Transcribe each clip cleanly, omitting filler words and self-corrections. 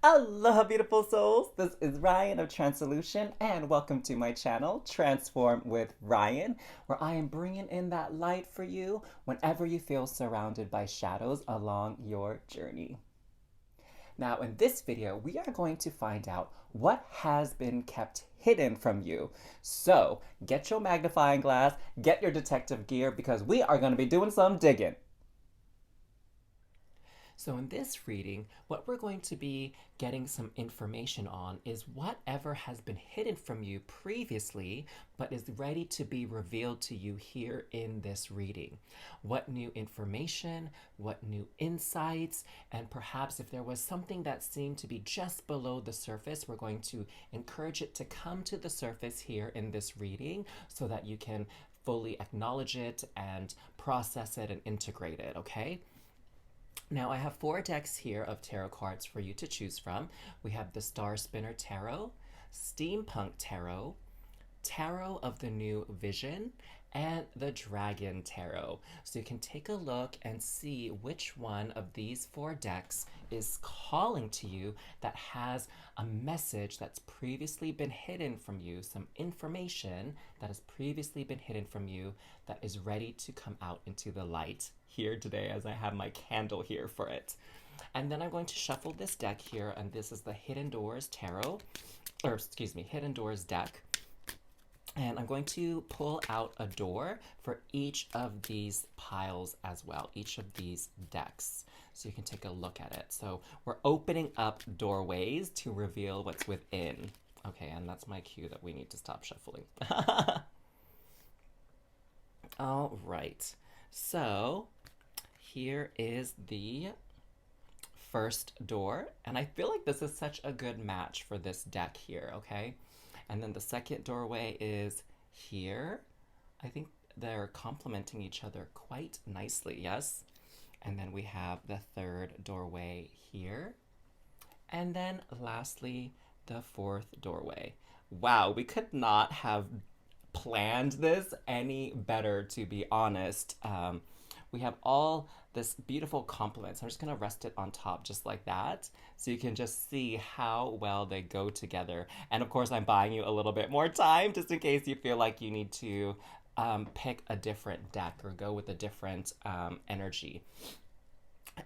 Aloha, beautiful souls. This is Ryan of tranSOULution, and welcome to my channel, Transform with Ryan, where I am bringing in that light for you whenever you feel surrounded by shadows along your journey. Now, in this video, we are going to find out what has been kept hidden from you. So, get your magnifying glass, get your detective gear, because we are going to be doing some digging. So in this reading, what we're going to be getting some information on is whatever has been hidden from you previously, but is ready to be revealed to you here in this reading. What new information, what new insights, and perhaps if there was something that seemed to be just below the surface, we're going to encourage it to come to the surface here in this reading so that you can fully acknowledge it and process it and integrate it, okay? Now I have 4 decks here of tarot cards for you to choose from. We have the Star Spinner Tarot, Steampunk Tarot, Tarot of the New Vision, and the Dragon Tarot. So you can take a look and see which one of these 4 decks is calling to you that has a message that's previously been hidden from you, some information that has previously been hidden from you that is ready to come out into the light here today as I have my candle here for it. And then I'm going to shuffle this deck here, and this is the Hidden Doors Tarot, or excuse me, Hidden Doors deck. And I'm going to pull out a door for each of these piles as well, each of these decks. So you can take a look at it. So we're opening up doorways to reveal what's within. Okay, and that's my cue that we need to stop shuffling. All right, so here is the first door, and I feel like this is such a good match for this deck here, okay? And then the second doorway is here. I think they're complementing each other quite nicely, yes? And then we have the third doorway here. And then lastly, the fourth doorway. Wow, we could not have planned this any better, to be honest. We have all this beautiful complements. I'm just gonna rest it on top just like that so you can just see how well they go together. And of course, I'm buying you a little bit more time just in case you feel like you need to pick a different deck or go with a different energy.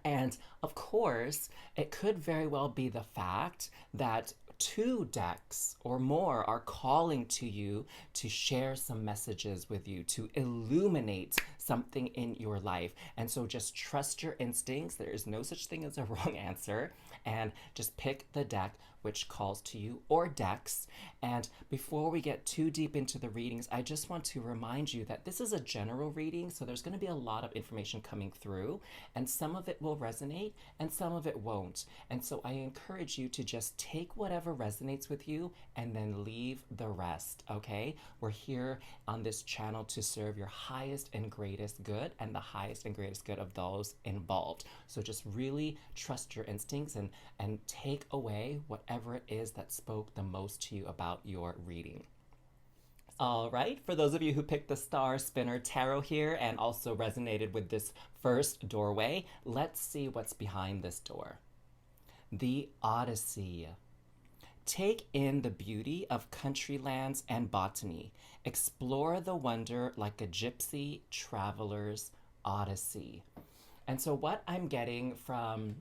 And of course, it could very well be the fact that 2 decks or more are calling to you to share some messages with you, to illuminate something in your life. And so just trust your instincts. There is no such thing as a wrong answer. And just pick the deck which calls to you, or decks. And before we get too deep into the readings, I just want to remind you that this is a general reading, so there's going to be a lot of information coming through, and some of it will resonate and some of it won't. And so I encourage you to just take whatever resonates with you and then leave the rest, okay? We're here on this channel to serve your highest and greatest good and the highest and greatest good of those involved. So just really trust your instincts and take away whatever it is that spoke the most to you about your reading. All right, for those of you who picked the Star Spinner Tarot here and also resonated with this first doorway, let's see what's behind this door. The Odyssey. Take in the beauty of country lands and botany. Explore the wonder like a gypsy traveler's odyssey. And so what I'm getting from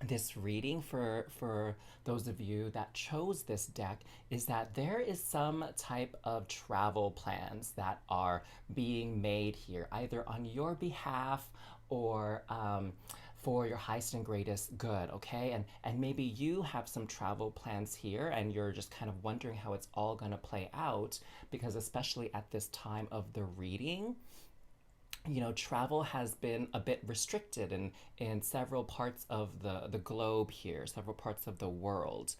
this reading for those of you that chose this deck is that there is some type of travel plans that are being made here, either on your behalf or for your highest and greatest good, okay? And maybe you have some travel plans here and you're just kind of wondering how it's all gonna play out, because especially at this time of the reading, you know, travel has been a bit restricted in several parts of the globe here, several parts of the world.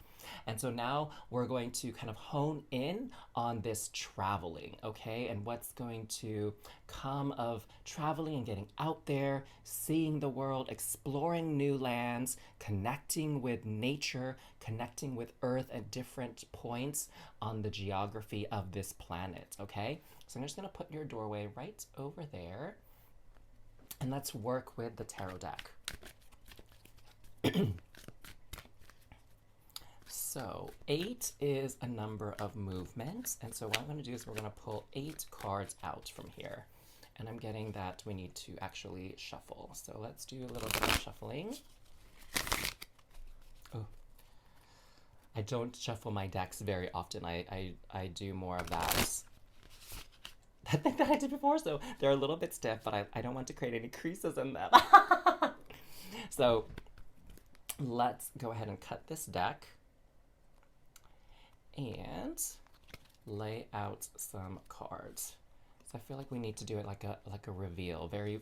And so now we're going to kind of hone in on this traveling, okay? And what's going to come of traveling and getting out there, seeing the world, exploring new lands, connecting with nature, connecting with Earth at different points on the geography of this planet, okay? So I'm just gonna put your doorway right over there, and let's work with the tarot deck. So 8 is a number of movements. And so what I'm going to do is we're going to pull 8 cards out from here. And I'm getting that we need to actually shuffle. So let's do a little bit of shuffling. Oh, I don't shuffle my decks very often. I do more of that thing that I did before. So they're a little bit stiff, but I don't want to create any creases in them. So let's go ahead and cut this deck and lay out some cards. So I feel like we need to do it like a reveal, very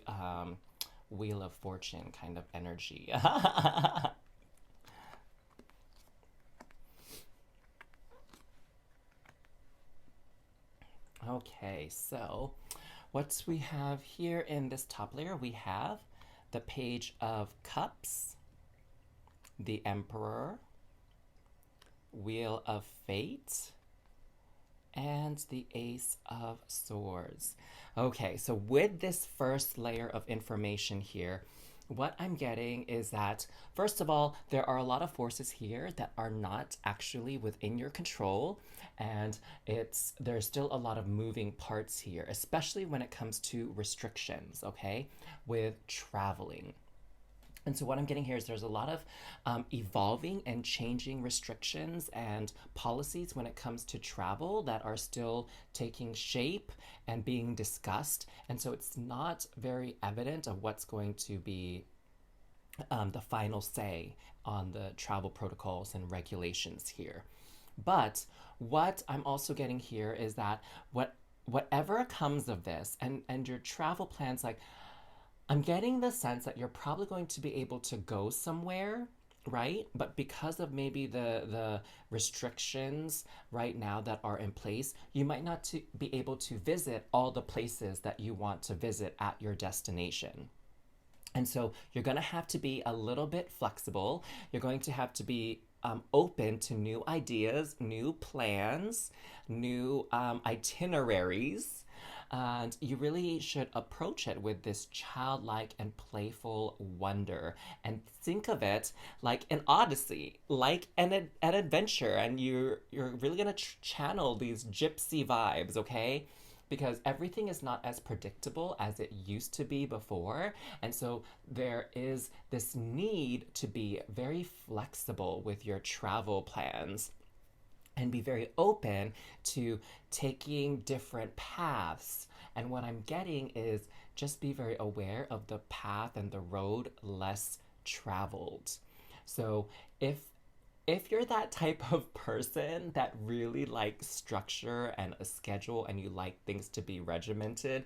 Wheel of Fortune kind of energy. Okay, so what we have here in this top layer, we have the Page of Cups, the Emperor, Wheel of Fate, and the Ace of Swords. Okay, so with this first layer of information here, what I'm getting is that, first of all, there are a lot of forces here that are not actually within your control, and there's still a lot of moving parts here, especially when it comes to restrictions, okay, with traveling. And so what I'm getting here is there's a lot of evolving and changing restrictions and policies when it comes to travel that are still taking shape and being discussed. And so it's not very evident of what's going to be the final say on the travel protocols and regulations here. But what I'm also getting here is that whatever comes of this and your travel plans, like, I'm getting the sense that you're probably going to be able to go somewhere, right? But because of maybe the restrictions right now that are in place, you might not be able to visit all the places that you want to visit at your destination. And so you're going to have to be a little bit flexible. You're going to have to be open to new ideas, new plans, new itineraries. And you really should approach it with this childlike and playful wonder and think of it like an odyssey, like an adventure. And you're really going to channel these gypsy vibes, okay? Because everything is not as predictable as it used to be before. And so there is this need to be very flexible with your travel plans and be very open to taking different paths. And what I'm getting is just be very aware of the path and the road less traveled. So if you're that type of person that really likes structure and a schedule and you like things to be regimented,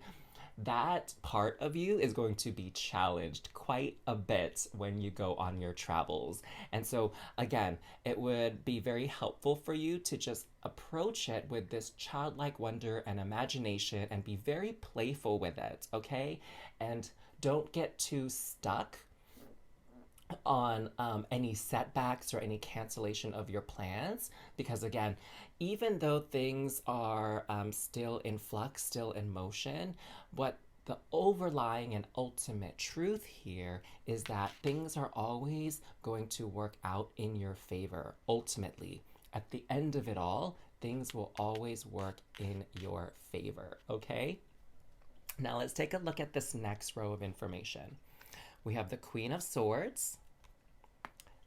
that part of you is going to be challenged quite a bit when you go on your travels. And so, again, it would be very helpful for you to just approach it with this childlike wonder and imagination and be very playful with it, okay? And don't get too stuck on any setbacks or any cancellation of your plans, because again, even though things are still in flux, still in motion, what the overlying and ultimate truth here is that things are always going to work out in your favor. Ultimately, at the end of it all, things will always work in your favor, okay? Now let's take a look at this next row of information. We have the Queen of Swords,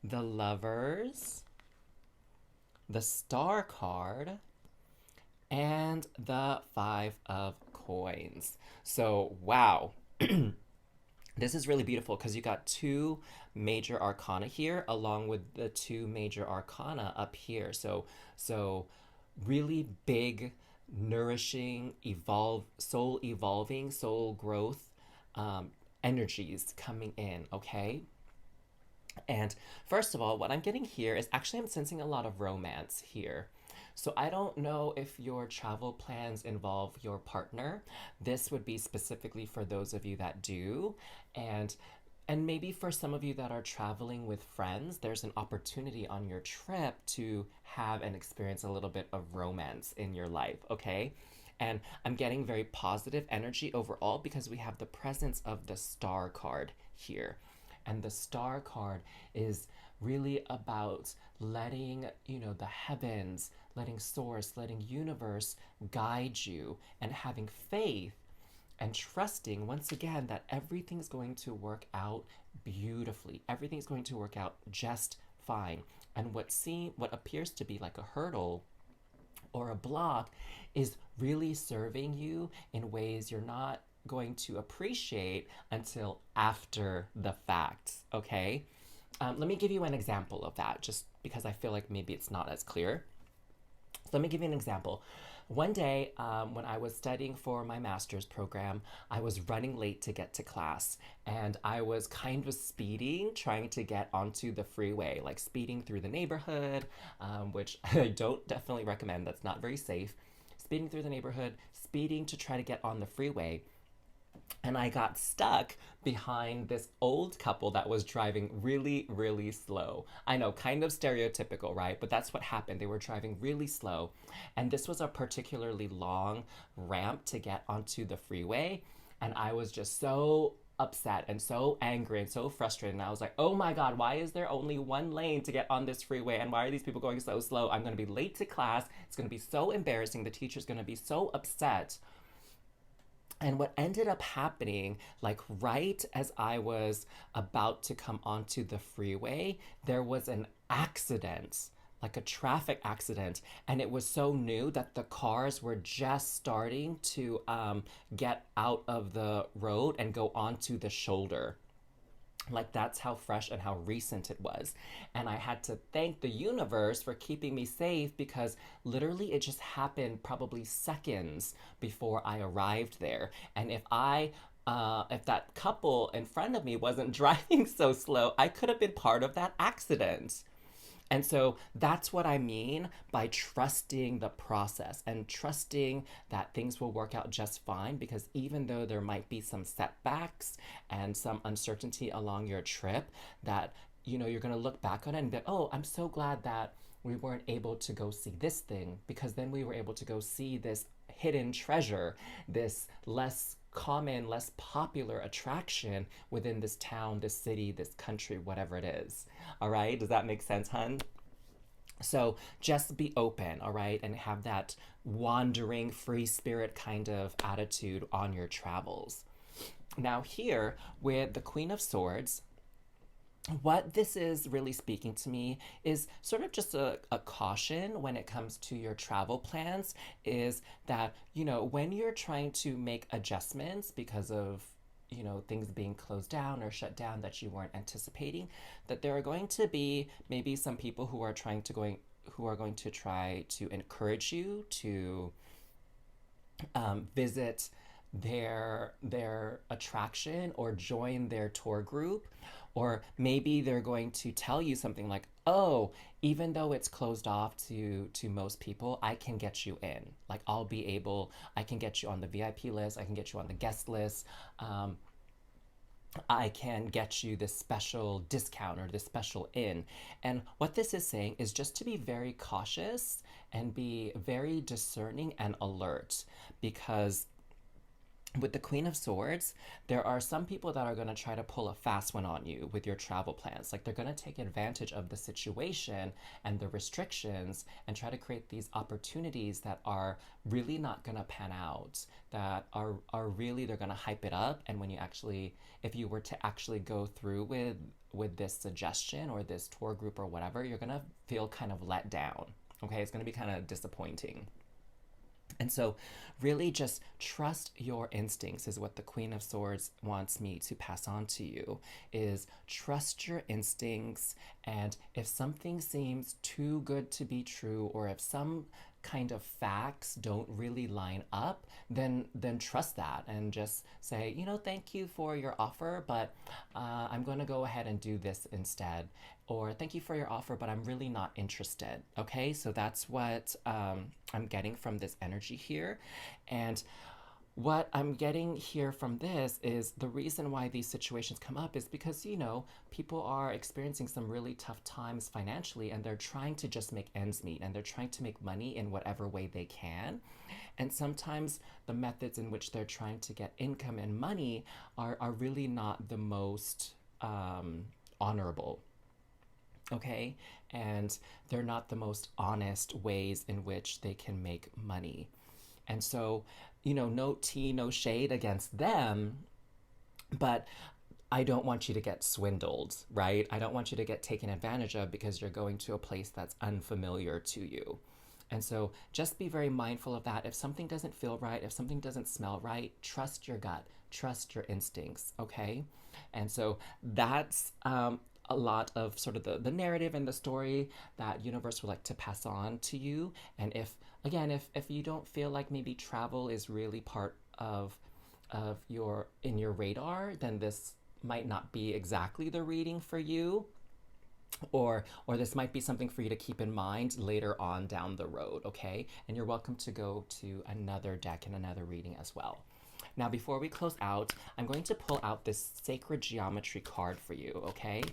the Lovers, the Star card, and the Five of Coins. So, wow. This is really beautiful because you got two major arcana here along with the two major arcana up here. So really big, nourishing, soul evolving, soul growth energies coming in, okay? And first of all, what I'm getting here is actually I'm sensing a lot of romance here. So I don't know if your travel plans involve your partner. This would be specifically for those of you that do. And maybe for some of you that are traveling with friends, there's an opportunity on your trip to have and experience a little bit of romance in your life, okay? And I'm getting very positive energy overall because we have the presence of the Star card here. And the Star card is really about letting, the heavens, letting source, letting universe guide you and having faith and trusting once again that everything's going to work out beautifully. Everything's going to work out just fine. And what appears to be like a hurdle or a block is really serving you in ways you're not going to appreciate until after the fact, okay? Let me give you an example of that, just because I feel like maybe it's not as clear. So let me give you an example. One day, when I was studying for my master's program, I was running late to get to class, and I was kind of speeding, trying to get onto the freeway, like speeding through the neighborhood, which I don't definitely recommend. That's not very safe. Speeding through the neighborhood, speeding to try to get on the freeway, and I got stuck behind this old couple that was driving really, really slow. I know, kind of stereotypical, right? But that's what happened. They were driving really slow. And this was a particularly long ramp to get onto the freeway. And I was just so upset and so angry and so frustrated. And I was like, oh my God, why is there only one lane to get on this freeway? And why are these people going so slow? I'm going to be late to class. It's going to be so embarrassing. The teacher's going to be so upset. And what ended up happening, like right as I was about to come onto the freeway, there was an accident, like a traffic accident. And it was so new that the cars were just starting to get out of the road and go onto the shoulder. Like that's how fresh and how recent it was. And I had to thank the universe for keeping me safe because literally it just happened probably seconds before I arrived there. And if that couple in front of me wasn't driving so slow, I could have been part of that accident. And so that's what I mean by trusting the process and trusting that things will work out just fine. Because even though there might be some setbacks and some uncertainty along your trip, that you're going to look back on it and be like, oh, I'm so glad that we weren't able to go see this thing, because then we were able to go see this hidden treasure, this less common, less popular attraction within this town, this city, this country, whatever it is. All right, does that make sense, hun? So just be open, all right, and have that wandering, free spirit kind of attitude on your travels. Now, here with the Queen of Swords, what this is really speaking to me is sort of just a caution when it comes to your travel plans, is that, when you're trying to make adjustments because of, things being closed down or shut down that you weren't anticipating, that there are going to be maybe some people who are going to try to encourage you to visit their attraction or join their tour group, or maybe they're going to tell you something like, oh, even though it's closed off to most people, I can get you in, like I can get you on the VIP list, I can get you on the guest list, I can get you this special discount or this special in. And what this is saying is just to be very cautious and be very discerning and alert, because with the Queen of Swords, there are some people that are going to try to pull a fast one on you with your travel plans. Like they're going to take advantage of the situation and the restrictions and try to create these opportunities that are really not going to pan out, that are really, they're going to hype it up. And when you actually, if you were to actually go through with this suggestion or this tour group or whatever, you're going to feel kind of let down. Okay, it's going to be kind of disappointing. And so really just trust your instincts is what the Queen of Swords wants me to pass on to you, is trust your instincts. And if something seems too good to be true, or if some kind of facts don't really line up, then trust that and just say, thank you for your offer, but I'm going to go ahead and do this instead. Or thank you for your offer, but I'm really not interested. Okay, so that's what I'm getting from this energy here. And what I'm getting here from this is the reason why these situations come up is because, people are experiencing some really tough times financially, and they're trying to just make ends meet, and they're trying to make money in whatever way they can. And sometimes the methods in which they're trying to get income and money are really not the most honorable. okay? And they're not the most honest ways in which they can make money. And so, no tea, no shade against them, but I don't want you to get swindled, right? I don't want you to get taken advantage of because you're going to a place that's unfamiliar to you. And so just be very mindful of that. If something doesn't feel right, if something doesn't smell right, trust your gut, trust your instincts, okay? And so that's a lot of sort of the narrative and the story that universe would like to pass on to you. And if you don't feel like maybe travel is really part of your in your radar, then this might not be exactly the reading for you, or this might be something for you to keep in mind later on down the road, okay? And you're welcome to go to another deck and another reading as well. Now, before we close out, I'm going to pull out this sacred geometry card for you, okay?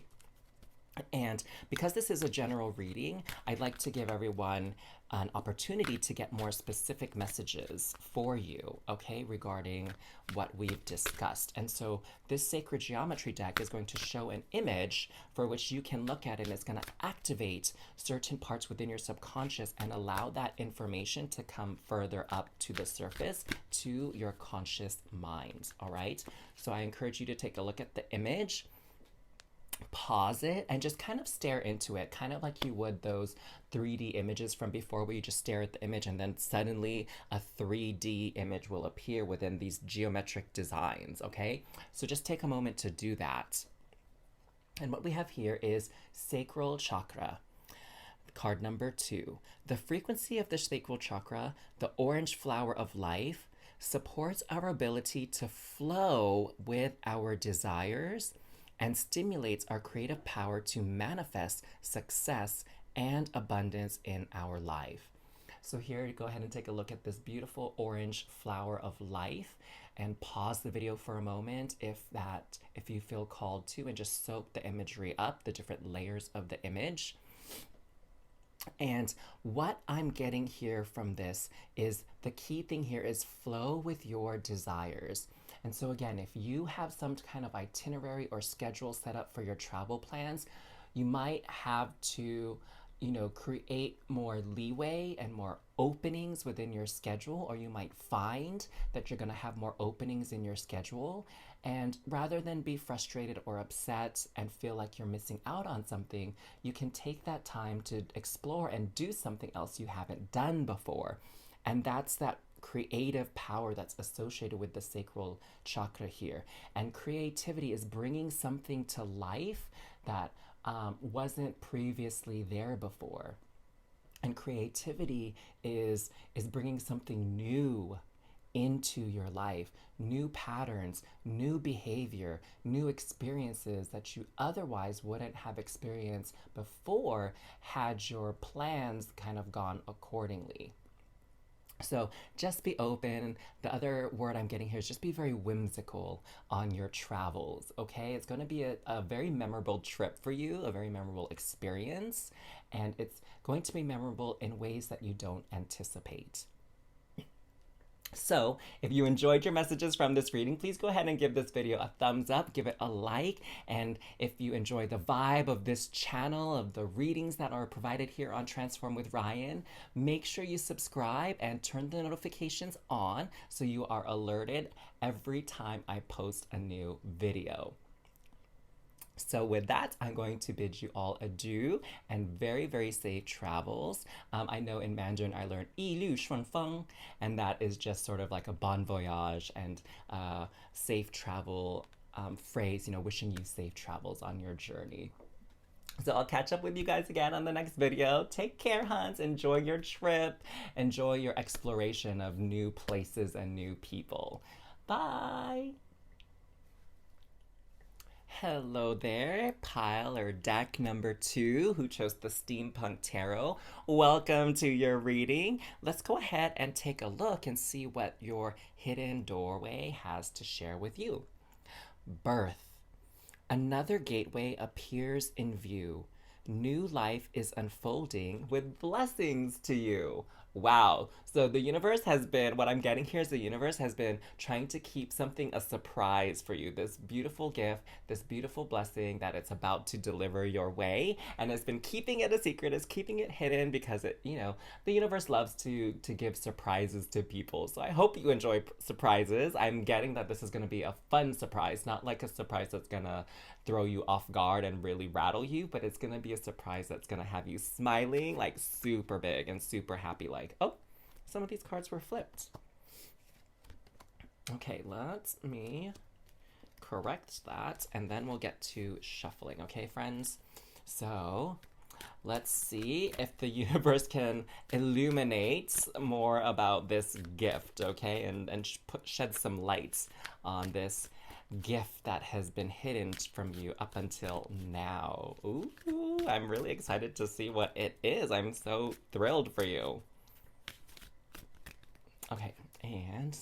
And because this is a general reading, I'd like to give everyone an opportunity to get more specific messages for you, okay, regarding what we've discussed. And so this sacred geometry deck is going to show an image for which you can look at, and it's going to activate certain parts within your subconscious and allow that information to come further up to the surface to your conscious mind, all right? So I encourage you to take a look at the image, pause it, and just kind of stare into it, kind of like you would those 3D images from before where you just stare at the image and then suddenly a 3D image will appear within these geometric designs, okay? So just take a moment to do that. And what we have here is sacral chakra. Card number 2. The frequency of the sacral chakra, the orange flower of life, supports our ability to flow with our desires and stimulates our creative power to manifest success and abundance in our life. So here, go ahead and take a look at this beautiful orange flower of life and pause the video for a moment if you feel called to, and just soak the imagery up, the different layers of the image. And what I'm getting here from this is the key thing here is flow with your desires. And so again, if you have some kind of itinerary or schedule set up for your travel plans, you might have to, create more leeway and more openings within your schedule, or you might find that you're going to have more openings in your schedule. And rather than be frustrated or upset and feel like you're missing out on something, you can take that time to explore and do something else you haven't done before. And that's that creative power that's associated with the sacral chakra here. And creativity is bringing something to life that wasn't previously there before. And creativity is bringing something new into your life, new patterns, new behavior, new experiences that you otherwise wouldn't have experienced before had your plans kind of gone accordingly. So just be open. The other word I'm getting here is just be very whimsical on your travels, okay? It's going to be a very memorable trip for you, a very memorable experience, and it's going to be memorable in ways that you don't anticipate. So, if you enjoyed your messages from this reading, please go ahead and give this video a thumbs up, give it a like, and if you enjoy the vibe of this channel, of the readings that are provided here on Transform with Ryan, make sure you subscribe and turn the notifications on so you are alerted every time I post a new video. So with that, I'm going to bid you all adieu and very, very safe travels. I know in Mandarin I learned 一路顺风, and that is just sort of like a bon voyage and safe travel phrase, wishing you safe travels on your journey. So I'll catch up with you guys again on the next video. Take care, Hans. Enjoy your trip. Enjoy your exploration of new places and new people. Bye. Hello there, pile or deck number 2 who chose the Steampunk Tarot. Welcome to your reading. Let's go ahead and take a look and see what your hidden doorway has to share with you. Birth. Another gateway appears in view. New life is unfolding with blessings to you. Wow. So the universe has been, what I'm getting here is the universe has been trying to keep something a surprise for you. This beautiful gift, this beautiful blessing that it's about to deliver your way. And it's been keeping it a secret, it's keeping it hidden because the universe loves to give surprises to people. So I hope you enjoy surprises. I'm getting that this is going to be a fun surprise, not like a surprise that's going to throw you off guard and really rattle you, but it's gonna be a surprise that's gonna have you smiling like super big and super happy, like, oh, some of these cards were flipped. Okay, let me correct that and then we'll get to shuffling, okay, friends? So let's see if the universe can illuminate more about this gift, okay, and shed some light on this gift that has been hidden from you up until now. Ooh, I'm really excited to see what it is. I'm so thrilled for you. Okay, and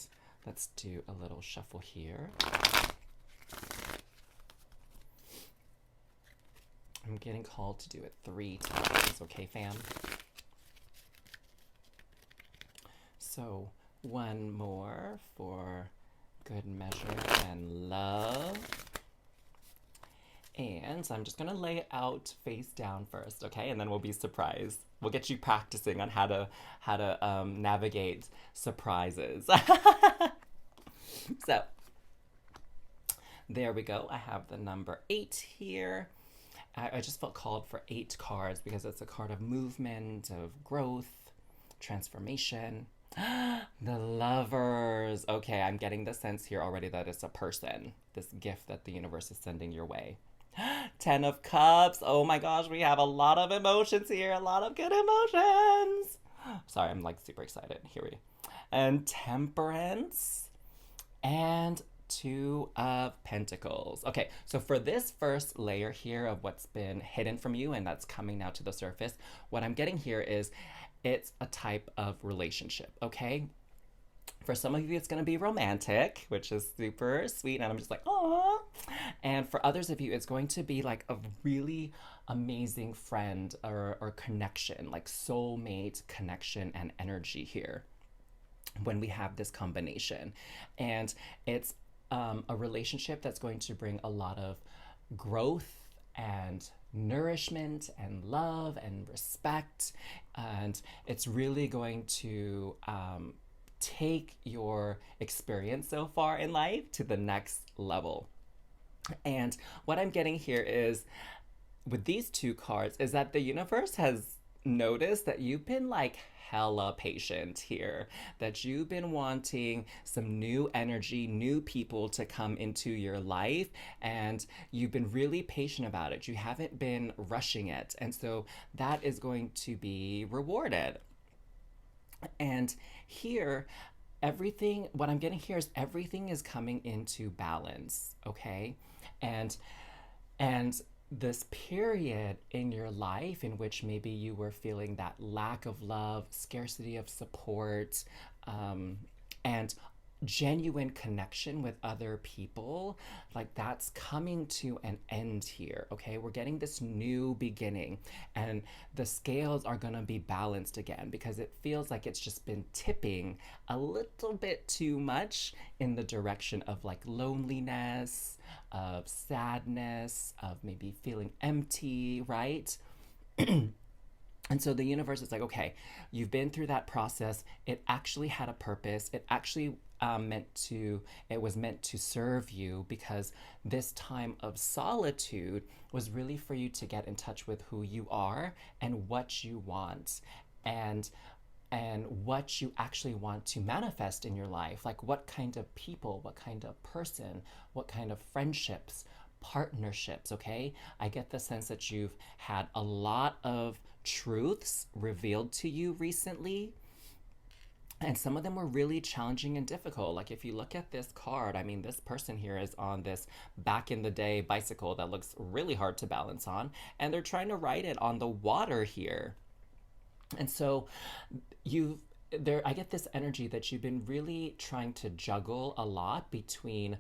let's do a little shuffle here. I'm getting called to do it 3 times, okay, fam? So, one more for good measure and love. And I'm just gonna lay it out face down first, okay? And then we'll be surprised. We'll get you practicing on how to navigate surprises. So there we go. I have the number 8 here. I just felt called for 8 cards because it's a card of movement, of growth, transformation. The Lovers. Okay, I'm getting the sense here already that it's a person. This gift that the universe is sending your way. 10 of Cups. Oh my gosh, we have a lot of emotions here. A lot of good emotions. Sorry, I'm like super excited. Here we go. And Temperance. And 2 of Pentacles. Okay, so for this first layer here of what's been hidden from you and that's coming now to the surface, what I'm getting here is it's a type of relationship, okay? For some of you, it's going to be romantic, which is super sweet, and I'm just like, oh. And for others of you, it's going to be like a really amazing friend or connection, like soulmate connection and energy here when we have this combination. And it's a relationship that's going to bring a lot of growth and nourishment and love and respect. And it's really going to take your experience so far in life to the next level. And what I'm getting here is with these 2 cards is that the universe has noticed that you've been like hella patient here, that you've been wanting some new energy, new people to come into your life, and you've been really patient about it. You haven't been rushing it. And so that is going to be rewarded. And here, what I'm getting here is everything is coming into balance, okay? And this period in your life in which maybe you were feeling that lack of love, scarcity of support, and genuine connection with other people, like that's coming to an end here, okay? We're getting this new beginning and the scales are gonna be balanced again because it feels like it's just been tipping a little bit too much in the direction of like loneliness, of sadness, of maybe feeling empty, right? And so the universe is like, okay, you've been through that process. It actually had a purpose. It actually was meant to serve you because this time of solitude was really for you to get in touch with who you are and what you want and what you actually want to manifest in your life. Like what kind of people, what kind of person, what kind of friendships, partnerships, okay? I get the sense that you've had a lot of truths revealed to you recently. And some of them were really challenging and difficult. Like if you look at this card, I mean, this person here is on this back in the day bicycle that looks really hard to balance on. And they're trying to ride it on the water here. And so I get this energy that you've been really trying to juggle a lot between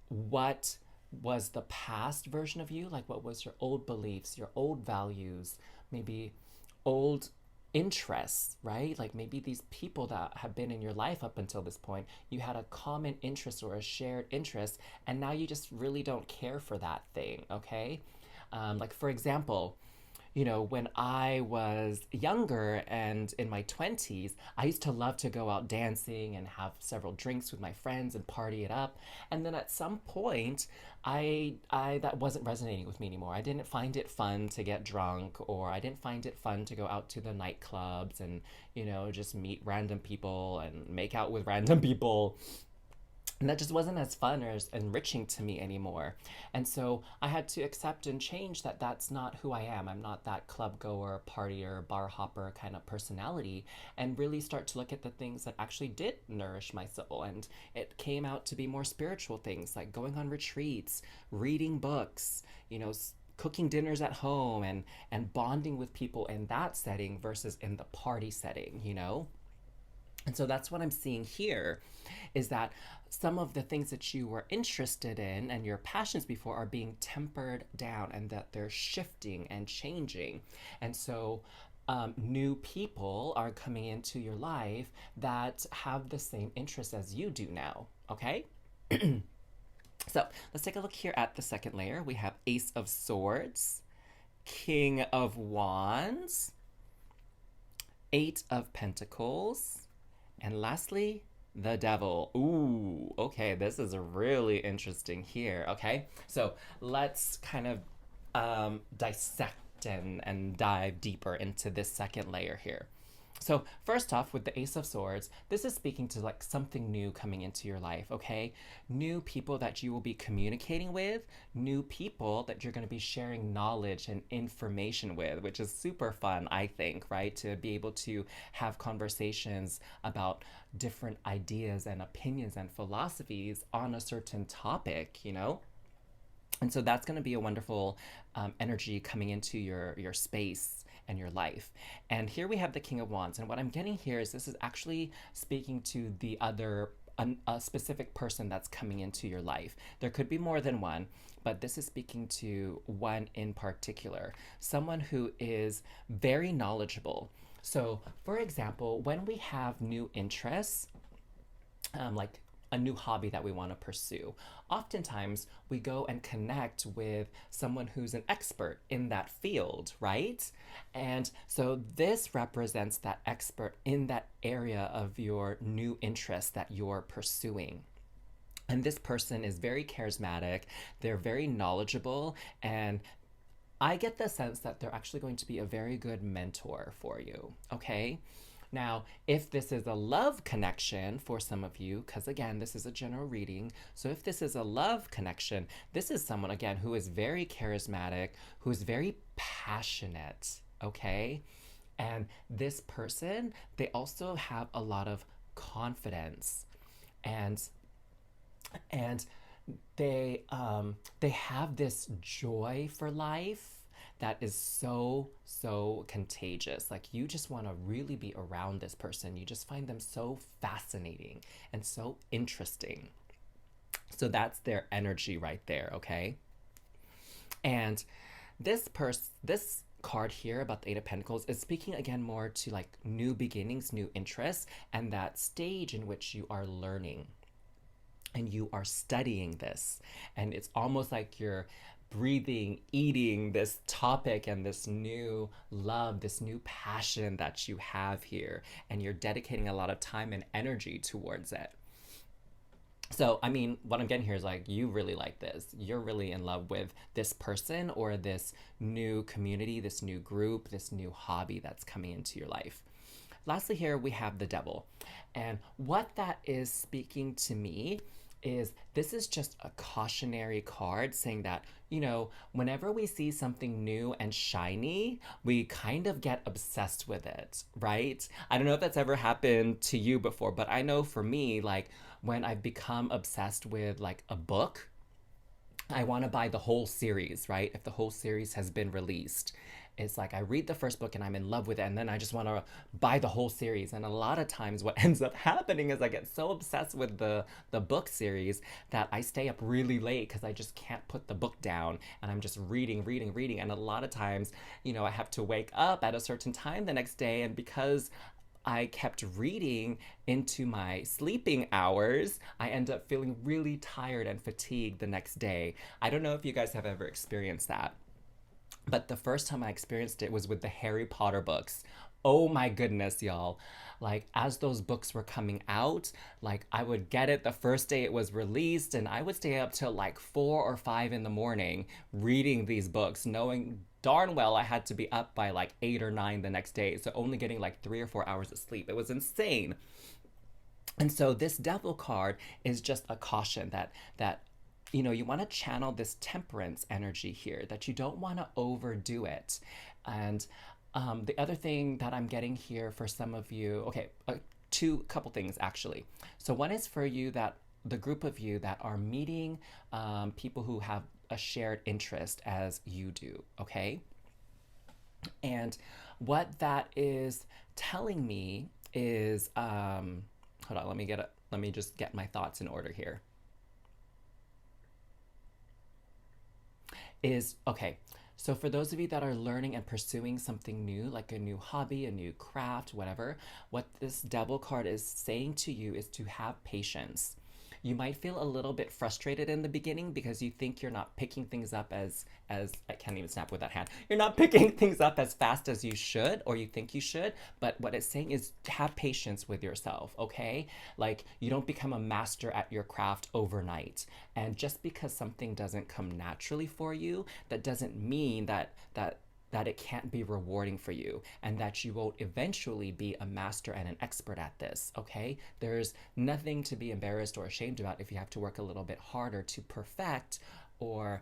what was the past version of you, like what was your old beliefs, your old values, maybe old interests, right? Like maybe these people that have been in your life up until this point, you had a common interest or a shared interest, and now you just really don't care for that thing, okay? Like, for example, when I was younger and in my 20s, I used to love to go out dancing and have several drinks with my friends and party it up. And then at some point, I that wasn't resonating with me anymore. I didn't find it fun to get drunk, or I didn't find it fun to go out to the nightclubs and, just meet random people and make out with random people, and that just wasn't as fun or as enriching to me anymore. And so I had to accept and change that that's not who I am. I'm not that club goer, partier, bar hopper kind of personality, and really start to look at the things that actually did nourish my soul. And it came out to be more spiritual things like going on retreats, reading books, cooking dinners at home, and bonding with people in that setting versus in the party setting. And so that's what I'm seeing here, is that some of the things that you were interested in and your passions before are being tempered down, and that they're shifting and changing. And so new people are coming into your life that have the same interests as you do now, okay? So let's take a look here at the second layer. We have Ace of Swords, King of Wands, Eight of Pentacles, and lastly, the Devil. Ooh, okay, this is really interesting here, okay? So let's kind of dissect and dive deeper into this second layer here. So first off, with the Ace of Swords, this is speaking to like something new coming into your life, okay? New people that you will be communicating with, new people that you're going to be sharing knowledge and information with, which is super fun, I think, right? To be able to have conversations about different ideas and opinions and philosophies on a certain topic. And so that's going to be a wonderful energy coming into your space and your life. And here we have the King of Wands. And what I'm getting here is this is actually speaking to the other, a specific person that's coming into your life. There could be more than one, but this is speaking to one in particular, someone who is very knowledgeable. So, for example, when we have new interests, like a new hobby that we want to pursue, oftentimes we go and connect with someone who's an expert in that field, right? And so this represents that expert in that area of your new interest that you're pursuing. And this person is very charismatic, they're very knowledgeable, and I get the sense that they're actually going to be a very good mentor for you, okay? Now, if this is a love connection for some of you, because again, this is a general reading, so if this is a love connection, this is someone, again, who is very charismatic, who is very passionate, okay? And this person, they also have a lot of confidence, and and they have this joy for life that is so contagious. Like you just want to really be around this person. You just find them so fascinating and so interesting. So that's their energy right there, okay? And this card here about the Eight of Pentacles is speaking again more to like new beginnings, new interests, and that stage in which you are learning and you are studying this. And it's almost like you're breathing, eating this topic and this new love, this new passion that you have here, and you're dedicating a lot of time and energy towards it. So, I mean, what I'm getting here is like, you really like this. You're really in love with this person or this new community, this new group, this new hobby that's coming into your life. Lastly, here we have the Devil. And what that is speaking to me is this is just a cautionary card saying that, whenever we see something new and shiny, we kind of get obsessed with it, right? I don't know if that's ever happened to you before, but I know for me, like when I've become obsessed with like a book, I want to buy the whole series, right? If the whole series has been released. it's like I read the first book and I'm in love with it, and then I just want to buy the whole series. And a lot of times what ends up happening is I get so obsessed with the book series that I stay up really late because I just can't put the book down, and I'm just reading. And a lot of times, I have to wake up at a certain time the next day, and because I kept reading into my sleeping hours, I end up feeling really tired and fatigued the next day. I don't know if you guys have ever experienced that, but the first time I experienced it was with the Harry Potter books. Oh my goodness, y'all. Like, as those books were coming out, like, I would get it the first day it was released, and I would stay up till like 4 or 5 in the morning reading these books, knowing darn well I had to be up by like 8 or 9 the next day. So only getting like 3 or 4 hours of sleep. It was insane. And so this devil card is just a caution that you want to channel this temperance energy here, that you don't want to overdo it. And the other thing that I'm getting here for some of you, okay, couple things actually. So one is for you, that the group of you that are meeting people who have a shared interest as you do, okay? And what that is telling me is, hold on, let me just get my thoughts in order here. Is okay. So for those of you that are learning and pursuing something new, like a new hobby, a new craft, whatever, what this devil card is saying to you is to have patience. You might feel a little bit frustrated in the beginning because you think you're not picking things up as I can't even snap with that hand. You're not picking things up as fast as you should, or you think you should. But what it's saying is have patience with yourself, okay? Like, you don't become a master at your craft overnight. And just because something doesn't come naturally for you, that doesn't mean that it can't be rewarding for you, and that you won't eventually be a master and an expert at this, okay? There's nothing to be embarrassed or ashamed about if you have to work a little bit harder to perfect or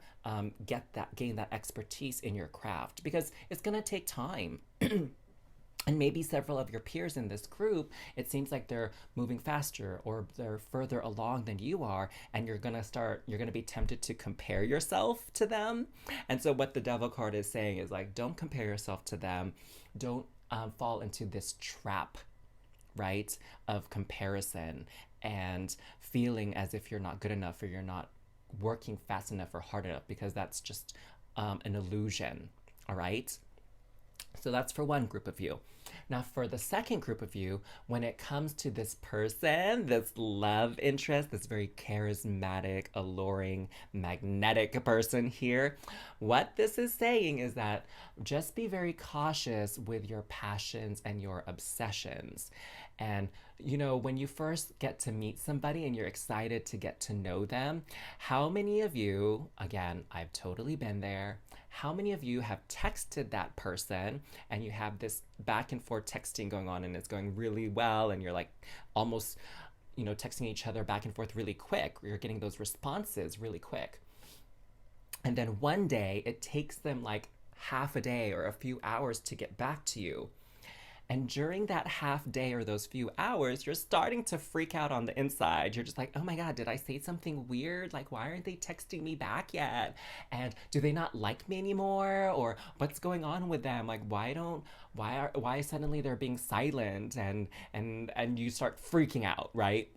gain that expertise in your craft, because it's gonna take time. And maybe several of your peers in this group, it seems like they're moving faster or they're further along than you are, and you're gonna be tempted to compare yourself to them. And so what the devil card is saying is like, don't compare yourself to them. Don't fall into this trap, right, of comparison and feeling as if you're not good enough, or you're not working fast enough or hard enough, because that's just an illusion, all right? So that's for one group of you. Now, for the second group of you, when it comes to this person, this love interest, this very charismatic, alluring, magnetic person here, what this is saying is that just be very cautious with your passions and your obsessions. And, when you first get to meet somebody and you're excited to get to know them, how many of you, again, I've totally been there, how many of you have texted that person and you have this back and forth texting going on, and it's going really well, and you're like almost, texting each other back and forth really quick, you're getting those responses really quick. And then one day it takes them like half a day or a few hours to get back to you. And during that half day or those few hours, you're starting to freak out on the inside. You're just like, oh my God, did I say something weird? Like, why aren't they texting me back yet? And do they not like me anymore? Or what's going on with them? Like, why suddenly they're being silent? And you start freaking out, right?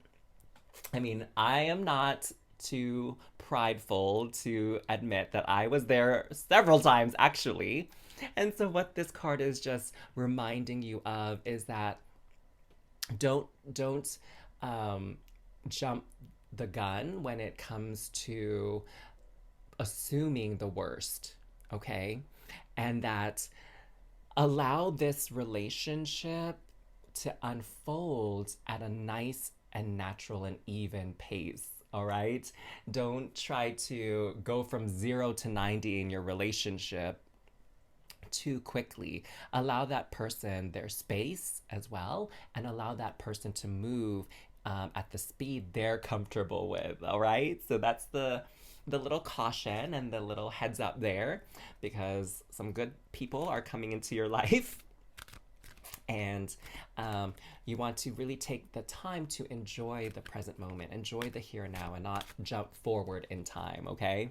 I mean, I am not too prideful to admit that I was there several times actually. And so what this card is just reminding you of is that don't jump the gun when it comes to assuming the worst, okay? And that allow this relationship to unfold at a nice and natural and even pace. All right? Don't try to go from 0 to 90 in your relationship too quickly. Allow that person their space as well, and allow that person to move at the speed they're comfortable with. All right? So that's the little caution and the little heads up there, because some good people are coming into your life. And you want to really take the time to enjoy the present moment, enjoy the here and now, and not jump forward in time, okay?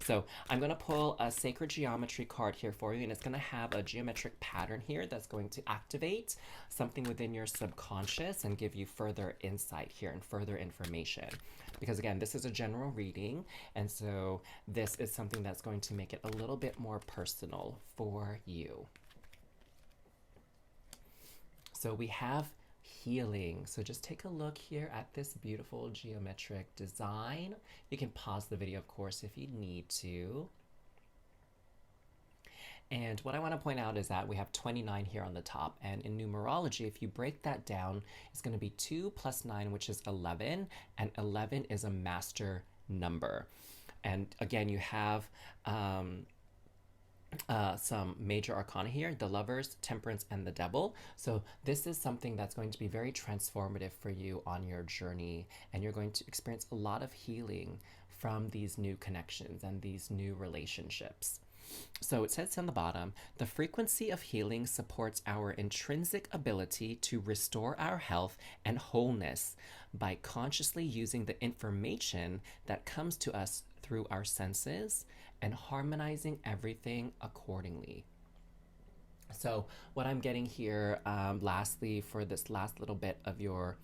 So I'm going to pull a sacred geometry card here for you, and it's going to have a geometric pattern here that's going to activate something within your subconscious and give you further insight here and further information. Because again, this is a general reading, and so this is something that's going to make it a little bit more personal for you. So we have healing. So just take a look here at this beautiful geometric design. You can pause the video, of course, if you need to. And what I want to point out is that we have 29 here on the top. And in numerology, if you break that down, it's going to be 2 plus 9, which is 11. And 11 is a master number. And again, you have some major arcana here, the Lovers, Temperance, and the Devil. So this is something that's going to be very transformative for you on your journey, and you're going to experience a lot of healing from these new connections and these new relationships. So it says on the bottom, the frequency of healing supports our intrinsic ability to restore our health and wholeness by consciously using the information that comes to us through our senses and harmonizing everything accordingly. So what I'm getting here, lastly, for this last little bit of your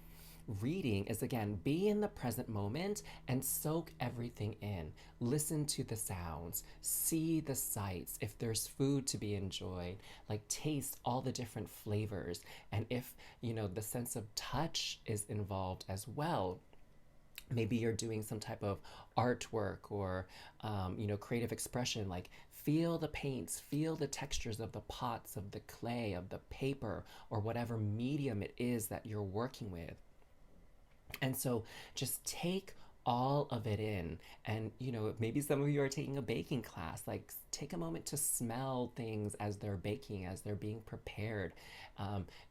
reading is, again, be in the present moment and soak everything in. Listen to the sounds, see the sights. If there's food to be enjoyed, like taste all the different flavors. And if, the sense of touch is involved as well, maybe you're doing some type of artwork or, creative expression, like feel the paints, feel the textures of the pots, of the clay, of the paper, or whatever medium it is that you're working with. And so just take all of it in. And, maybe some of you are taking a baking class, like take a moment to smell things as they're baking, as they're being prepared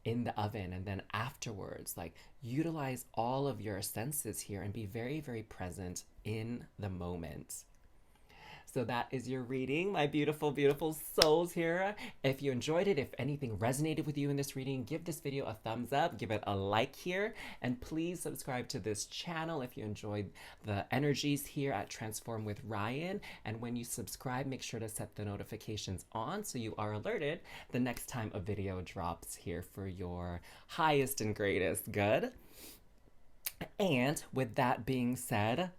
in the oven. And then afterwards, like utilize all of your senses here and be very, very present in the moment. So that is your reading, my beautiful, beautiful souls here. If you enjoyed it, if anything resonated with you in this reading, give this video a thumbs up, give it a like here, and please subscribe to this channel if you enjoyed the energies here at Transform with Ryan. And when you subscribe, make sure to set the notifications on so you are alerted the next time a video drops here for your highest and greatest good. And with that being said,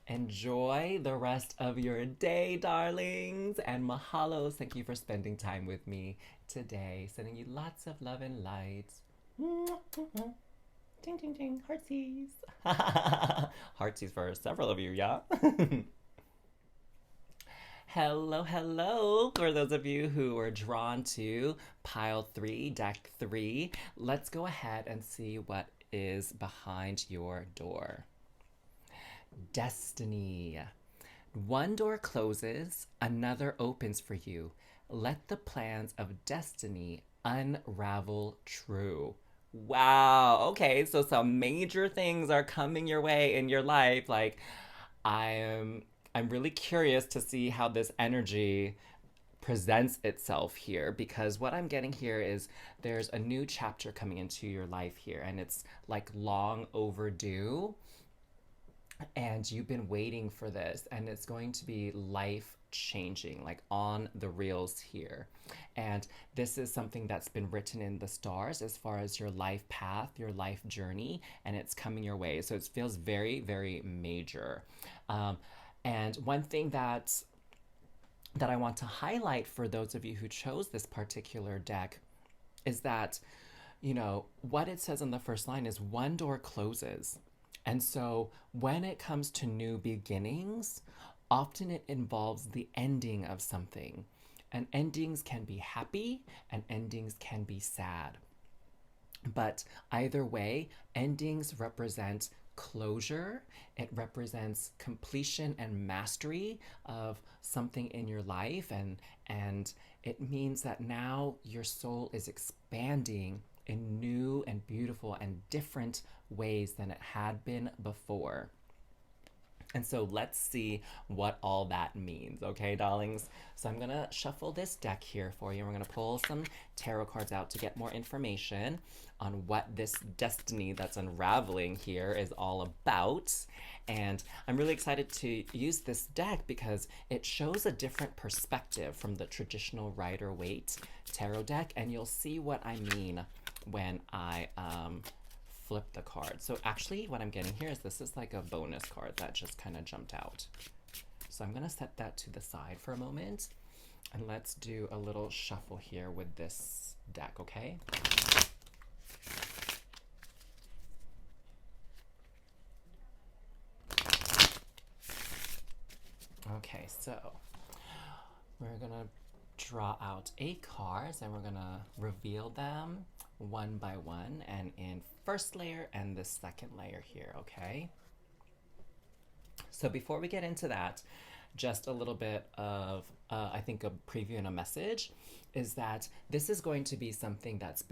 enjoy the rest of your day, darlings, and mahalos. Thank you for spending time with me today. Sending you lots of love and light. Ding, ding, ding. Heartsies. Heartsies for several of you, yeah? Hello, hello. For those of you who are drawn to pile 3, deck 3, let's go ahead and see what is behind your door. Destiny. One door closes, another opens for you. Let the plans of destiny unravel true. Wow. Okay, so some major things are coming your way in your life. Like, I'm really curious to see how this energy presents itself here, because what I'm getting here is there's a new chapter coming into your life here, and it's like long overdue. And you've been waiting for this, and it's going to be life changing, like on the reels here. And this is something that's been written in the stars as far as your life path, your life journey, and it's coming your way. So it feels very, very major. And one thing that I want to highlight for those of you who chose this particular deck is that, what it says in the first line is one door closes. And so when it comes to new beginnings, often it involves the ending of something. And endings can be happy and endings can be sad. But either way, endings represent closure. It represents completion and mastery of something in your life. And it means that now your soul is expanding in new and beautiful and different ways than it had been before. And so let's see what all that means, okay, darlings? So I'm gonna shuffle this deck here for you. We're gonna pull some tarot cards out to get more information on what this destiny that's unraveling here is all about. And I'm really excited to use this deck because it shows a different perspective from the traditional Rider-Waite tarot deck, and you'll see what I mean when I flip the card. So actually what I'm getting here is this is like a bonus card that just kind of jumped out. So I'm gonna set that to the side for a moment and let's do a little shuffle here with this deck, okay? Okay, so we're gonna draw out 8 cards and we're gonna reveal them one by one and in first layer and the second layer here, okay? So before we get into that, just a little bit of, I think a preview and a message is that this is going to be something that's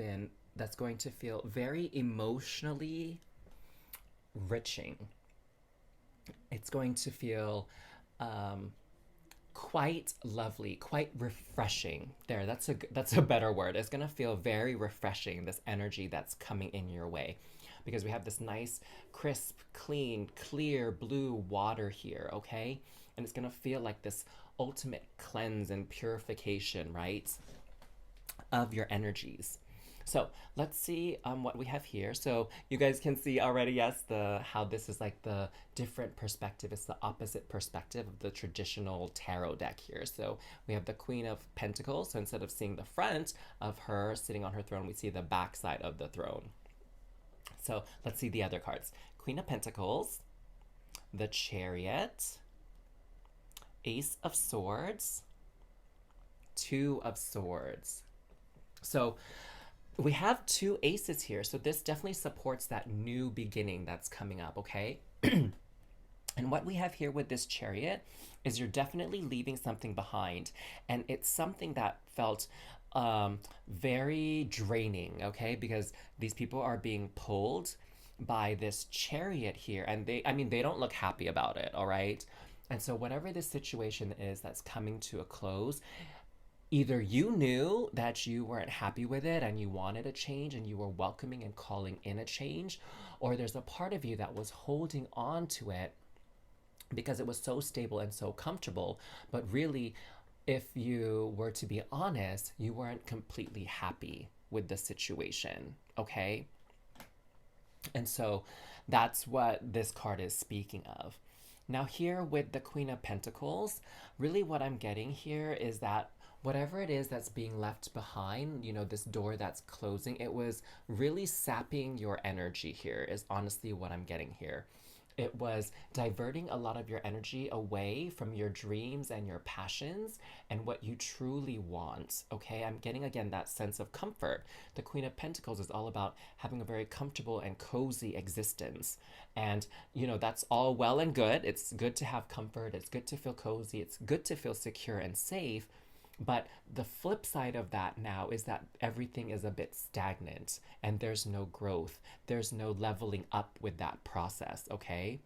going to feel very emotionally enriching. It's going to feel quite lovely, quite refreshing. There, that's a better word. It's gonna feel very refreshing, this energy that's coming in your way. Because we have this nice, crisp, clean, clear blue water here, okay? And it's gonna feel like this ultimate cleanse and purification, right? Of your energies. So let's see what we have here. So you guys can see already, yes, how this is like the different perspective. It's the opposite perspective of the traditional tarot deck here. So we have the Queen of Pentacles. So instead of seeing the front of her sitting on her throne, we see the back side of the throne. So let's see the other cards. Queen of Pentacles, the Chariot, Ace of Swords, Two of Swords. So we have 2 aces here, so this definitely supports that new beginning that's coming up, okay? And what we have here with this Chariot is you're definitely leaving something behind, and it's something that felt very draining, okay? Because these people are being pulled by this Chariot here, and they don't look happy about it, all right? And so whatever this situation is that's coming to a close, either you knew that you weren't happy with it and you wanted a change and you were welcoming and calling in a change, or there's a part of you that was holding on to it because it was so stable and so comfortable. But really, if you were to be honest, you weren't completely happy with the situation, okay? And so that's what this card is speaking of. Now here with the Queen of Pentacles, really what I'm getting here is that whatever it is that's being left behind, you know, this door that's closing, it was really sapping your energy here, is honestly what I'm getting here. It was diverting a lot of your energy away from your dreams and your passions and what you truly want, okay? I'm getting, again, that sense of comfort. The Queen of Pentacles is all about having a very comfortable and cozy existence. And, you know, that's all well and good. It's good to have comfort. It's good to feel cozy. It's good to feel secure and safe. But the flip side of that now is that everything is a bit stagnant and there's no growth. There's no leveling up with that process, okay?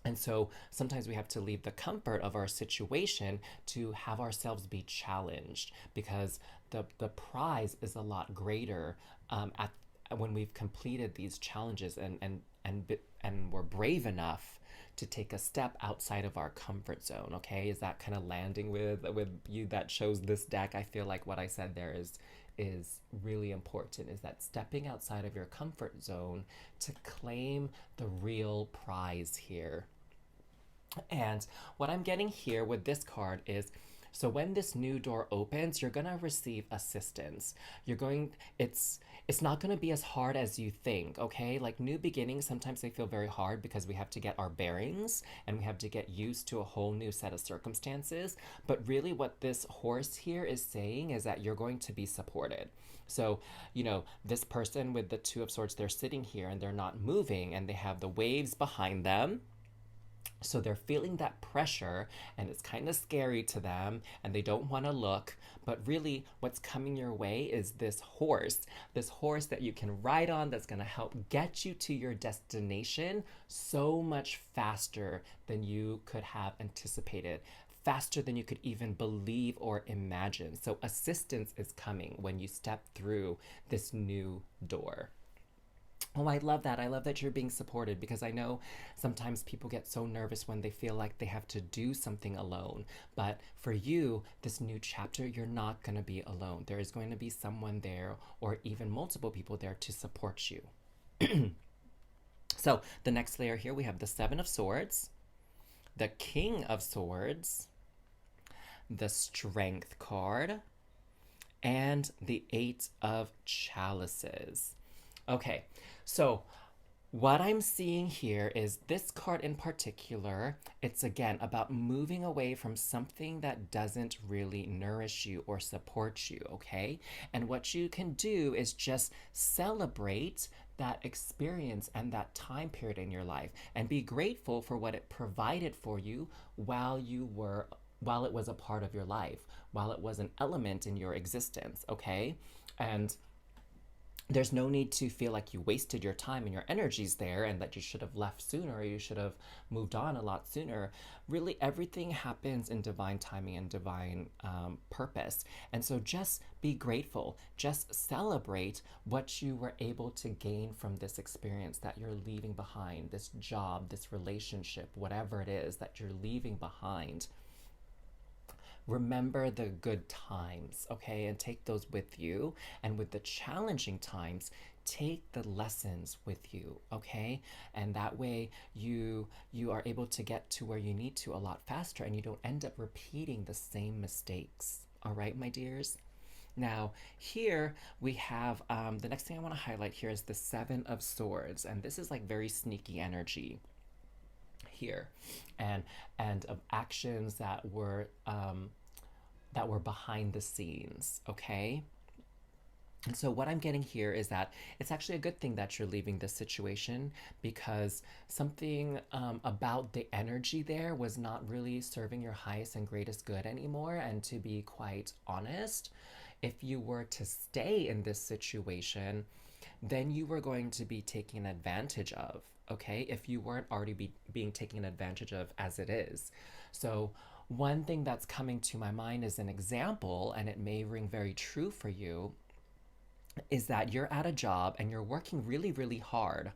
And so sometimes we have to leave the comfort of our situation to have ourselves be challenged because the prize is a lot greater when we've completed these challenges and we're brave enough to take a step outside of our comfort zone, okay? Is that kind of landing with you that chose this deck? I feel like what I said there is really important, is that stepping outside of your comfort zone to claim the real prize here. And what I'm getting here with this card is, so when this new door opens, you're gonna receive assistance. It's not gonna be as hard as you think, okay? Like new beginnings, sometimes they feel very hard because we have to get our bearings and we have to get used to a whole new set of circumstances. But really what this horse here is saying is that you're going to be supported. So, you know, this person with the Two of Swords, they're sitting here and they're not moving and they have the waves behind them. So they're feeling that pressure and it's kind of scary to them and they don't want to look. But really, what's coming your way is this horse that you can ride on that's going to help get you to your destination so much faster than you could have anticipated, faster than you could even believe or imagine. So assistance is coming when you step through this new door. Oh, I love that. I love that you're being supported because I know sometimes people get so nervous when they feel like they have to do something alone. But for you, this new chapter, you're not going to be alone. There is going to be someone there or even multiple people there to support you. So the next layer here, we have the Seven of Swords, the King of Swords, the Strength card, and the Eight of Chalices. Okay, so what I'm seeing here is this card in particular, it's again about moving away from something that doesn't really nourish you or support you, okay? And what you can do is just celebrate that experience and that time period in your life and be grateful for what it provided for you while it was a part of your life, while it was an element in your existence, okay? And there's no need to feel like you wasted your time and your energies there and that you should have left sooner or you should have moved on a lot sooner. Really, everything happens in divine timing and divine purpose. And so just be grateful. Just celebrate what you were able to gain from this experience that you're leaving behind, this job, this relationship, whatever it is that you're leaving behind. Remember the good times, okay, and take those with you. And with the challenging times, take the lessons with you, okay? And that way you are able to get to where you need to a lot faster and you don't end up repeating the same mistakes. All right, my dears? Now, here we have the next thing I want to highlight here is the Seven of Swords. And this is like very sneaky energy here, and of actions that were behind the scenes, okay? And so what I'm getting here is that it's actually a good thing that you're leaving this situation because something about the energy there was not really serving your highest and greatest good anymore. And to be quite honest, if you were to stay in this situation, then you were going to be taken advantage of, okay? If you weren't already being taken advantage of as it is. So one thing that's coming to my mind as an example, and it may ring very true for you, is that you're at a job and you're working really, really hard,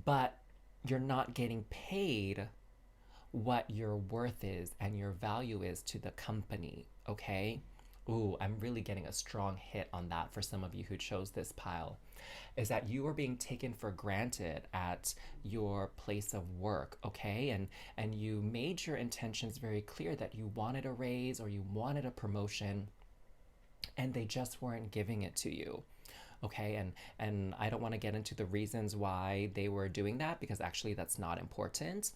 but you're not getting paid what your worth is and your value is to the company, okay? Ooh, I'm really getting a strong hit on that for some of you who chose this pile. Is that you are being taken for granted at your place of work, okay? And you made your intentions very clear that you wanted a raise or you wanted a promotion and they just weren't giving it to you. Okay, and I don't want to get into the reasons why they were doing that because actually that's not important.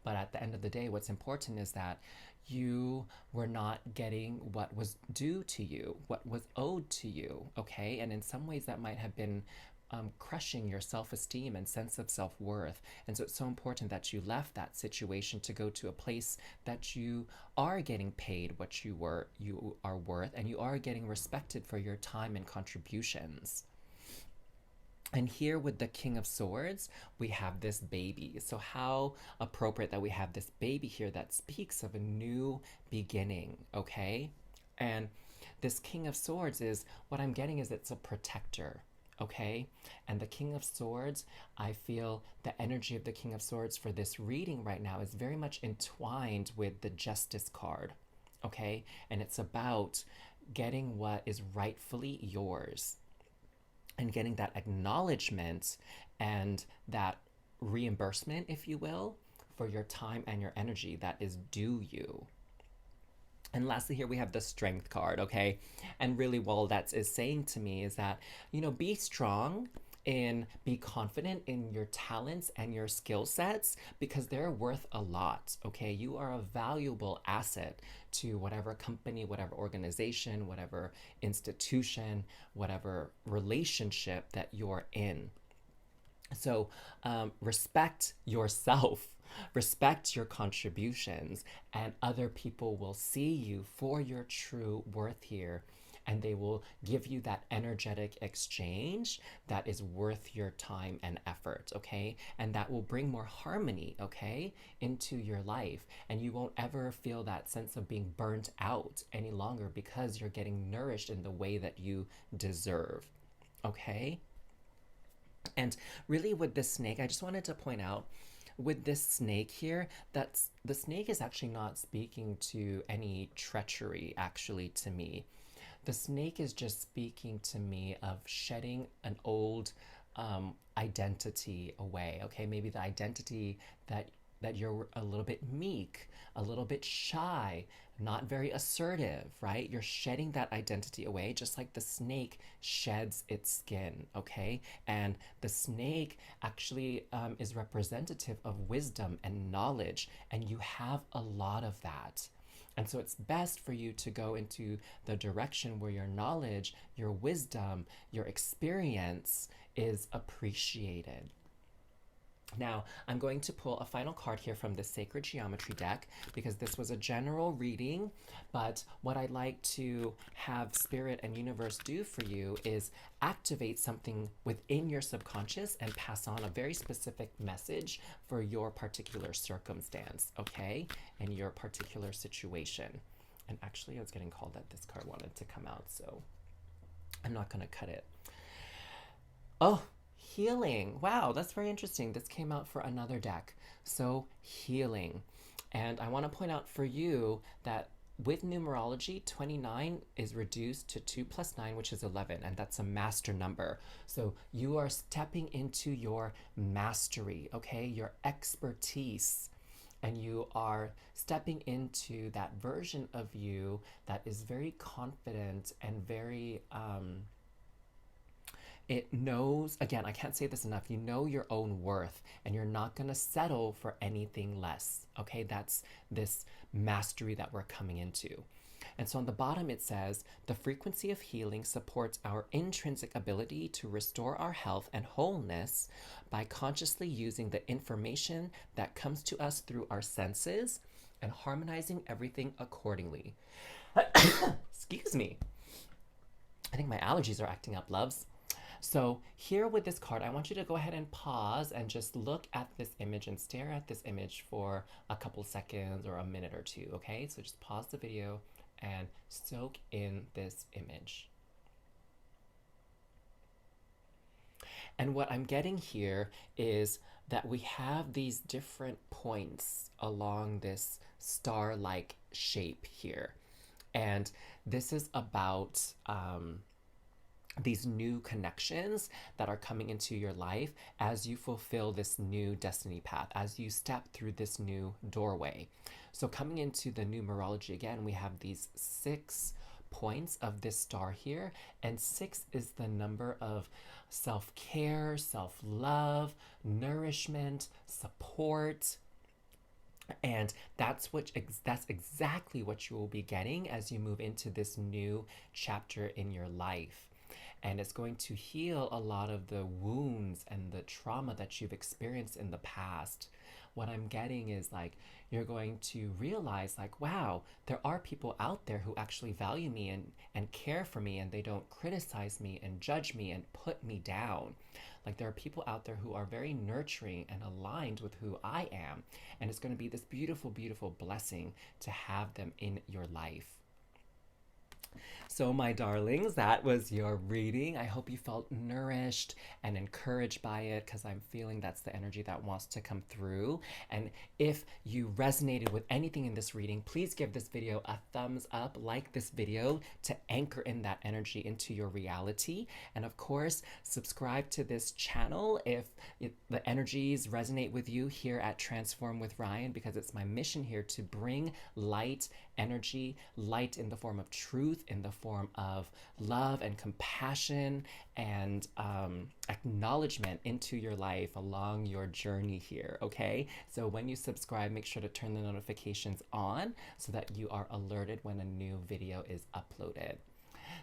But at the end of the day, what's important is that you were not getting what was due to you, what was owed to you, okay? And in some ways that might have been crushing your self-esteem and sense of self-worth. And so it's so important that you left that situation to go to a place that you are getting paid what you are worth and you are getting respected for your time and contributions. And here with the King of Swords, we have this baby. So how appropriate that we have this baby here that speaks of a new beginning, okay? And this King of Swords is, what I'm getting is it's a protector, okay? And the King of Swords, I feel the energy of the King of Swords for this reading right now is very much entwined with the Justice card, okay? And it's about getting what is rightfully yours and getting that acknowledgement and that reimbursement, if you will, for your time and your energy that is due you. And lastly, here we have the Strength card, okay? And really, all that is saying to me is that, be strong and be confident in your talents and your skill sets because they're worth a lot, okay? You are a valuable asset to whatever company, whatever organization, whatever institution, whatever relationship that you're in. So respect yourself, respect your contributions, and other people will see you for your true worth here. And they will give you that energetic exchange that is worth your time and effort, okay? And that will bring more harmony, okay, into your life. And you won't ever feel that sense of being burnt out any longer because you're getting nourished in the way that you deserve, okay? And really, with this snake, I just wanted to point out with this snake here, that's the snake is actually not speaking to any treachery, actually, to me. The snake is just speaking to me of shedding an old identity away. Okay, maybe the identity that you're a little bit meek, a little bit shy, not very assertive, right? You're shedding that identity away, just like the snake sheds its skin, okay? And the snake actually is representative of wisdom and knowledge, and you have a lot of that. And so it's best for you to go into the direction where your knowledge, your wisdom, your experience is appreciated. Now, I'm going to pull a final card here from the Sacred Geometry deck because this was a general reading, but what I'd like to have Spirit and Universe do for you is activate something within your subconscious and pass on a very specific message for your particular circumstance, okay? And your particular situation. And actually, I was getting called that this card wanted to come out, so I'm not going to cut it. Oh, healing. Wow, that's very interesting. This came out for another deck. So, healing. And I want to point out for you that with numerology, 29 is reduced to 2 plus 9, which is 11, and that's a master number. So you are stepping into your mastery, okay? Your expertise. And you are stepping into that version of you that is very confident and very it knows, again, I can't say this enough, you know your own worth and you're not going to settle for anything less. Okay, that's this mastery that we're coming into. And so on the bottom it says, the frequency of healing supports our intrinsic ability to restore our health and wholeness by consciously using the information that comes to us through our senses and harmonizing everything accordingly. Excuse me. I think my allergies are acting up, loves. So here with this card, I want you to go ahead and pause and just look at this image and stare at this image for a couple seconds or a minute or two, okay? So just pause the video and soak in this image. And what I'm getting here is that we have these different points along this star-like shape here. And this is about these new connections that are coming into your life as you fulfill this new destiny path, as you step through this new doorway. So coming into the numerology again, we have these 6 points of this star here, and 6 is the number of self-care, self-love, nourishment, support. And that's exactly what you will be getting as you move into this new chapter in your life. And it's going to heal a lot of the wounds and the trauma that you've experienced in the past. What I'm getting is like, you're going to realize like, wow, there are people out there who actually value me and care for me, and they don't criticize me and judge me and put me down. Like, there are people out there who are very nurturing and aligned with who I am. And it's going to be this beautiful, beautiful blessing to have them in your life. So, my darlings, that was your reading. I hope you felt nourished and encouraged by it, because I'm feeling that's the energy that wants to come through. And if you resonated with anything in this reading, please give this video a thumbs up, like this video to anchor in that energy into your reality. And of course, subscribe to this channel if the energies resonate with you here at Transform with Ryan, because it's my mission here to bring light, energy, light in the form of truth, in the form of love and compassion and acknowledgement into your life along your journey here, okay? So when you subscribe, make sure to turn the notifications on so that you are alerted when a new video is uploaded.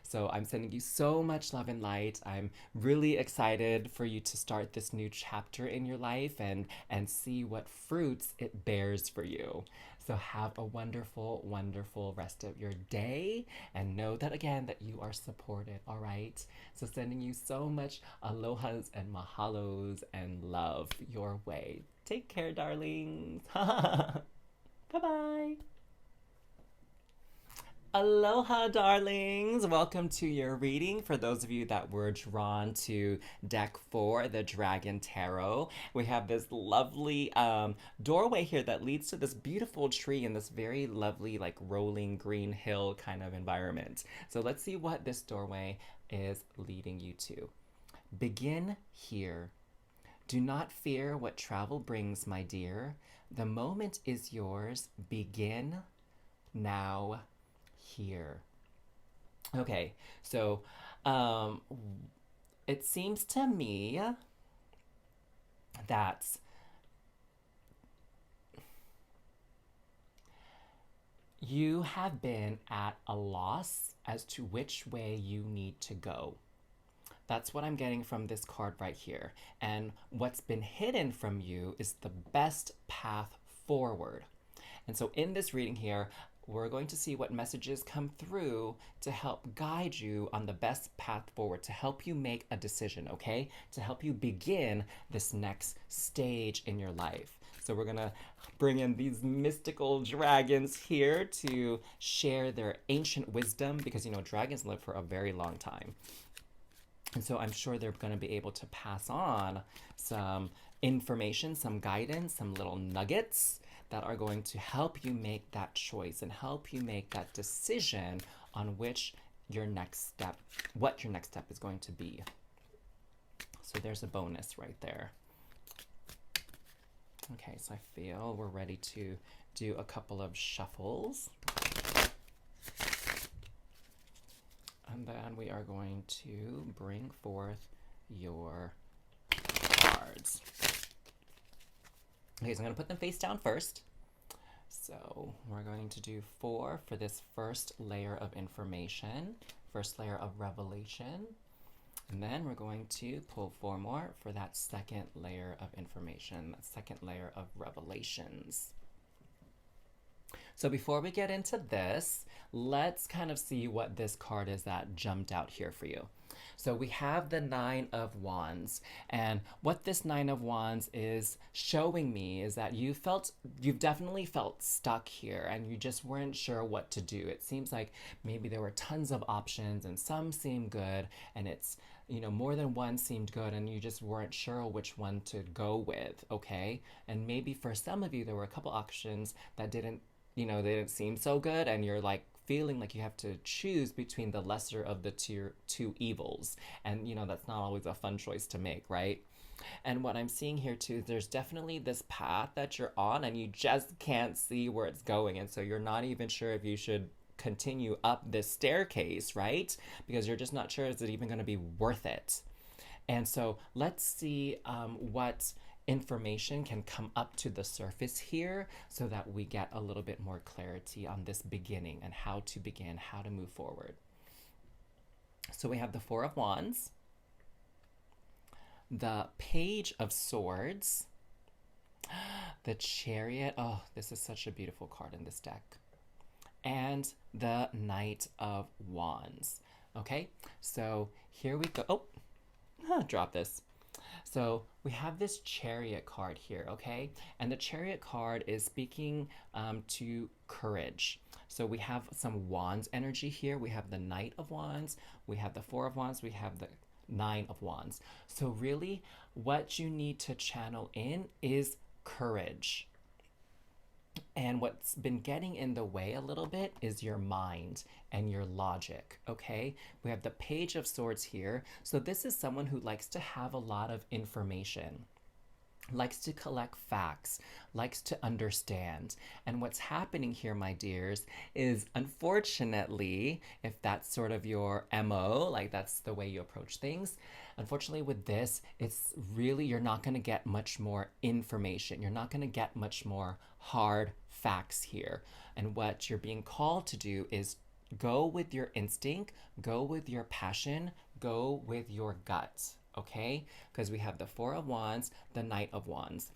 So I'm sending you so much love and light. I'm really excited for you to start this new chapter in your life and see what fruits it bears for you. So have a wonderful, wonderful rest of your day and know that again that you are supported, all right? So sending you so much alohas and mahalos and love your way. Take care, darlings. Bye-bye. Aloha, darlings! Welcome to your reading. For those of you that were drawn to deck 4, the Dragon Tarot, we have this lovely doorway here that leads to this beautiful tree in this very lovely, like rolling green hill kind of environment. So let's see what this doorway is leading you to. Begin here. Do not fear what travel brings, my dear. The moment is yours. Begin now here. Okay, so it seems to me that you have been at a loss as to which way you need to go. That's what I'm getting from this card right here. And what's been hidden from you is the best path forward. And so in this reading here, we're going to see what messages come through to help guide you on the best path forward, to help you make a decision, okay? To help you begin this next stage in your life. So we're gonna bring in these mystical dragons here to share their ancient wisdom because, you know, dragons live for a very long time. And so I'm sure they're going to be able to pass on some information, some guidance, some little nuggets that are going to help you make that choice and help you make that decision on which your next step, what your next step is going to be. So there's a bonus right there. Okay, so I feel we're ready to do a couple of shuffles. And then we are going to bring forth your cards. Okay, so I'm going to put them face down first. So we're going to do 4 for this first layer of information, first layer of revelation. And then we're going to pull 4 more for that second layer of information, that second layer of revelations. So before we get into this, let's kind of see what this card is that jumped out here for you. So we have the 9 of Wands, and what this 9 of Wands is showing me is that you've definitely felt stuck here and you just weren't sure what to do. It seems like maybe there were tons of options and some seemed good, and it's, you know, more than one seemed good and you just weren't sure which one to go with, okay? And maybe for some of you there were a couple options that didn't, you know, they didn't seem so good, and you're like feeling like you have to choose between the lesser of the two evils. And, you know, that's not always a fun choice to make, right? And what I'm seeing here too, there's definitely this path that you're on and you just can't see where it's going. And so you're not even sure if you should continue up this staircase, right? Because you're just not sure, is it even going to be worth it? And so let's see what information can come up to the surface here so that we get a little bit more clarity on this beginning and how to begin, how to move forward. So we have the 4 of Wands, the Page of Swords, the Chariot. Oh, this is such a beautiful card in this deck. And the Knight of Wands. Okay, so here we go. Oh, drop this. So we have this Chariot card here, okay? And the Chariot card is speaking to courage. So we have some Wands energy here. We have the Knight of Wands, we have the 4 of Wands, we have the 9 of Wands. So really what you need to channel in is courage. And what's been getting in the way a little bit is your mind and your logic, okay? We have the Page of Swords here. So this is someone who likes to have a lot of information, likes to collect facts, likes to understand. And what's happening here, my dears, is unfortunately, if that's sort of your MO, like that's the way you approach things, unfortunately with this, it's really, you're not gonna get much more information. You're not gonna get much more hard facts here. And what you're being called to do is Go with your instinct, go with your passion, go with your gut, okay? Because we have the Four of Wands, the Knight of Wands.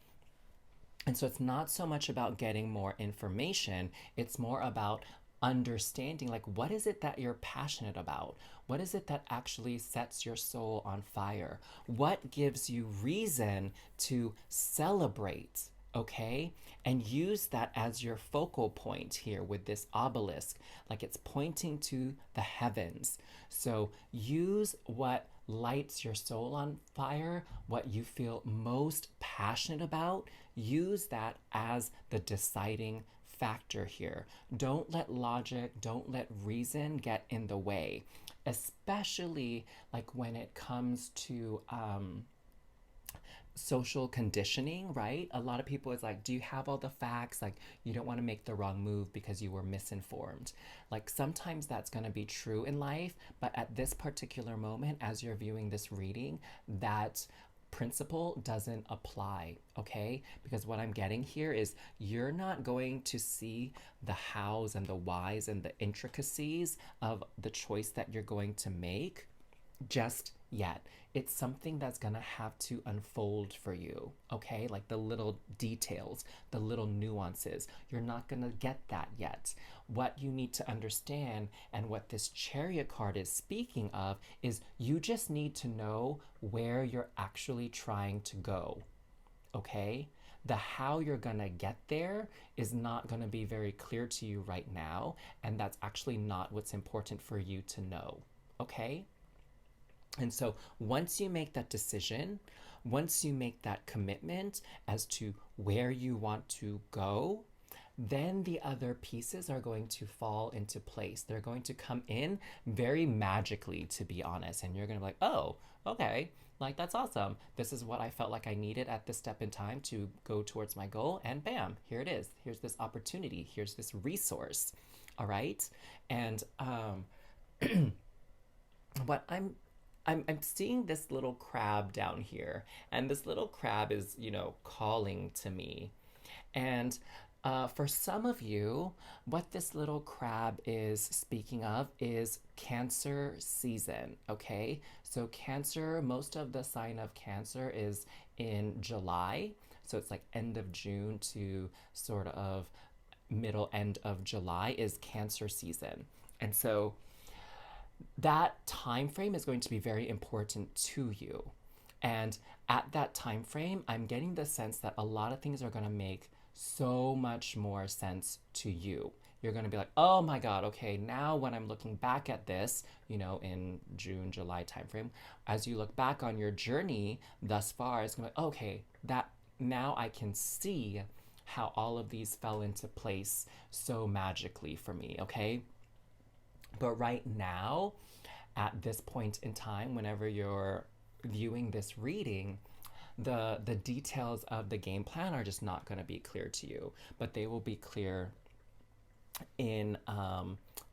And so it's not so much about getting more information, it's more about understanding like what is it that you're passionate about? What is it that actually sets your soul on fire? What gives you reason to celebrate? Okay? And use that as your focal point here with this obelisk, like it's pointing to the heavens. So use what lights your soul on fire, what you feel most passionate about, use that as the deciding factor here. Don't let logic, don't let reason get in the way, especially like when it comes to social conditioning, right? A lot of people is like, do you have all the facts? Like, you don't want to make the wrong move because you were misinformed. Like, sometimes that's going to be true in life, but at this particular moment, as you're viewing this reading, that principle doesn't apply, okay? Because what I'm getting here is you're not going to see the hows and the whys and the intricacies of the choice that you're going to make just yet. It's something that's gonna have to unfold for you, okay? Like the little details, the little nuances. You're not gonna get that yet. What you need to understand, and what this Chariot card is speaking of, is you just need to know where you're actually trying to go, okay? The how you're gonna get there is not gonna be very clear to you right now, and that's actually not what's important for you to know, okay? And so once you make that decision, once you make that commitment as to where you want to go, then the other pieces are going to fall into place. They're going to come in very magically, to be honest. And you're going to be like, oh, okay, like that's awesome. This is what I felt like I needed at this step in time to go towards my goal. And bam, here it is. Here's this opportunity. Here's this resource. All right. And what I'm seeing this little crab down here, and this little crab is, calling to me. And for some of you, what this little crab is speaking of is Cancer season, okay? So, Cancer, most of the sign of Cancer is in July. So, it's like end of June to sort of middle end of July is Cancer season. And so, that time frame is going to be very important to you. And at that time frame, I'm getting the sense that a lot of things are going to make so much more sense to you. You're going to be like, oh my God, okay, now when I'm looking back at this, in June, July timeframe, as you look back on your journey thus far, it's going to be, okay, that now I can see how all of these fell into place so magically for me, okay? But right now, at this point in time, whenever you're viewing this reading, the details of the game plan are just not going to be clear to you, but they will be clear in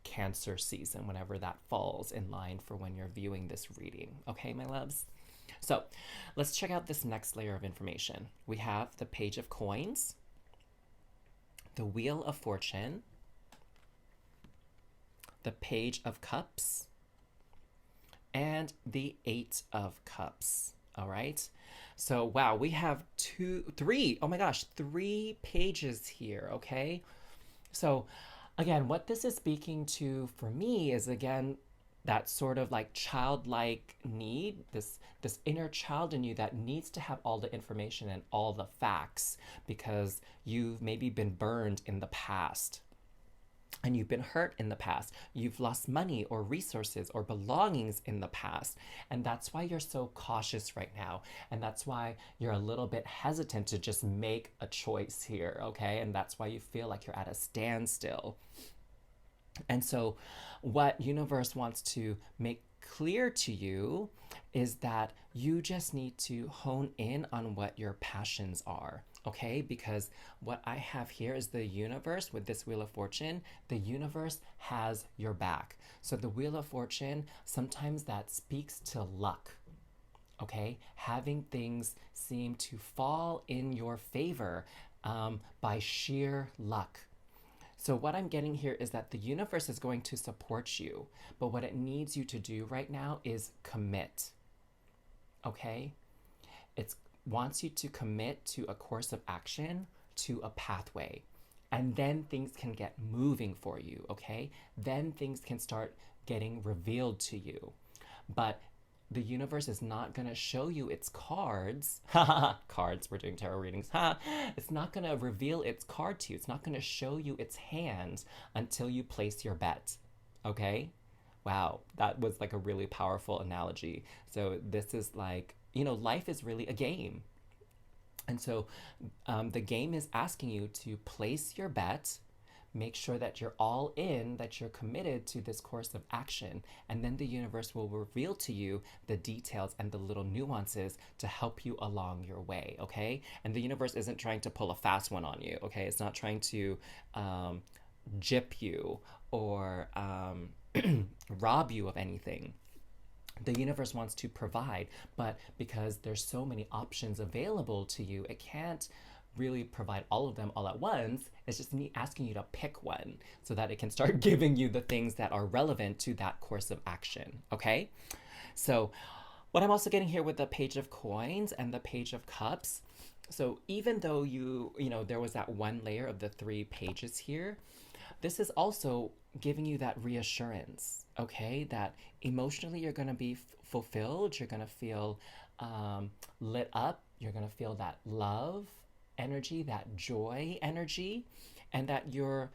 Cancer season, whenever that falls in line for when you're viewing this reading. Okay, my loves? So let's check out this next layer of information. We have the Page of Coins, the Wheel of Fortune, the Page of Cups, and the Eight of Cups. All right. So, wow, we have three pages here. Okay. So, again, what this is speaking to for me is, again, that sort of like childlike need, this inner child in you that needs to have all the information and all the facts because you've maybe been burned in the past. And you've been hurt in the past. You've lost money or resources or belongings in the past. And that's why you're so cautious right now. And that's why you're a little bit hesitant to just make a choice here, okay? And that's why you feel like you're at a standstill. And so what universe wants to make clear to you is that you just need to hone in on what your passions are. Okay, because what I have here is the universe with this Wheel of Fortune. The universe has your back. So the Wheel of Fortune, sometimes that speaks to luck. Okay, having things seem to fall in your favor by sheer luck. So what I'm getting here is that the universe is going to support you, but what it needs you to do right now is commit. Okay? It wants you to commit to a course of action, to a pathway. And then things can get moving for you, okay? Then things can start getting revealed to you. But the universe is not going to show you its cards. Cards, we're doing tarot readings. It's not going to reveal its card to you. It's not going to show you its hand until you place your bet. Okay? Wow, that was like a really powerful analogy. So this is like, life is really a game. And so the game is asking you to place your bet, make sure that you're all in, that you're committed to this course of action, and then the universe will reveal to you the details and the little nuances to help you along your way, okay? And the universe isn't trying to pull a fast one on you, okay? It's not trying to gyp you or rob you of anything. The universe wants to provide, but because there's so many options available to you, it can't really provide all of them all at once. It's just me asking you to pick one so that it can start giving you the things that are relevant to that course of action, okay? So what I'm also getting here with the Page of Coins and the Page of Cups, so even though there was that one layer of the 3 pages here, this is also giving you that reassurance, okay? That emotionally you're going to be fulfilled, you're going to feel lit up, you're going to feel that love energy, that joy energy, and that your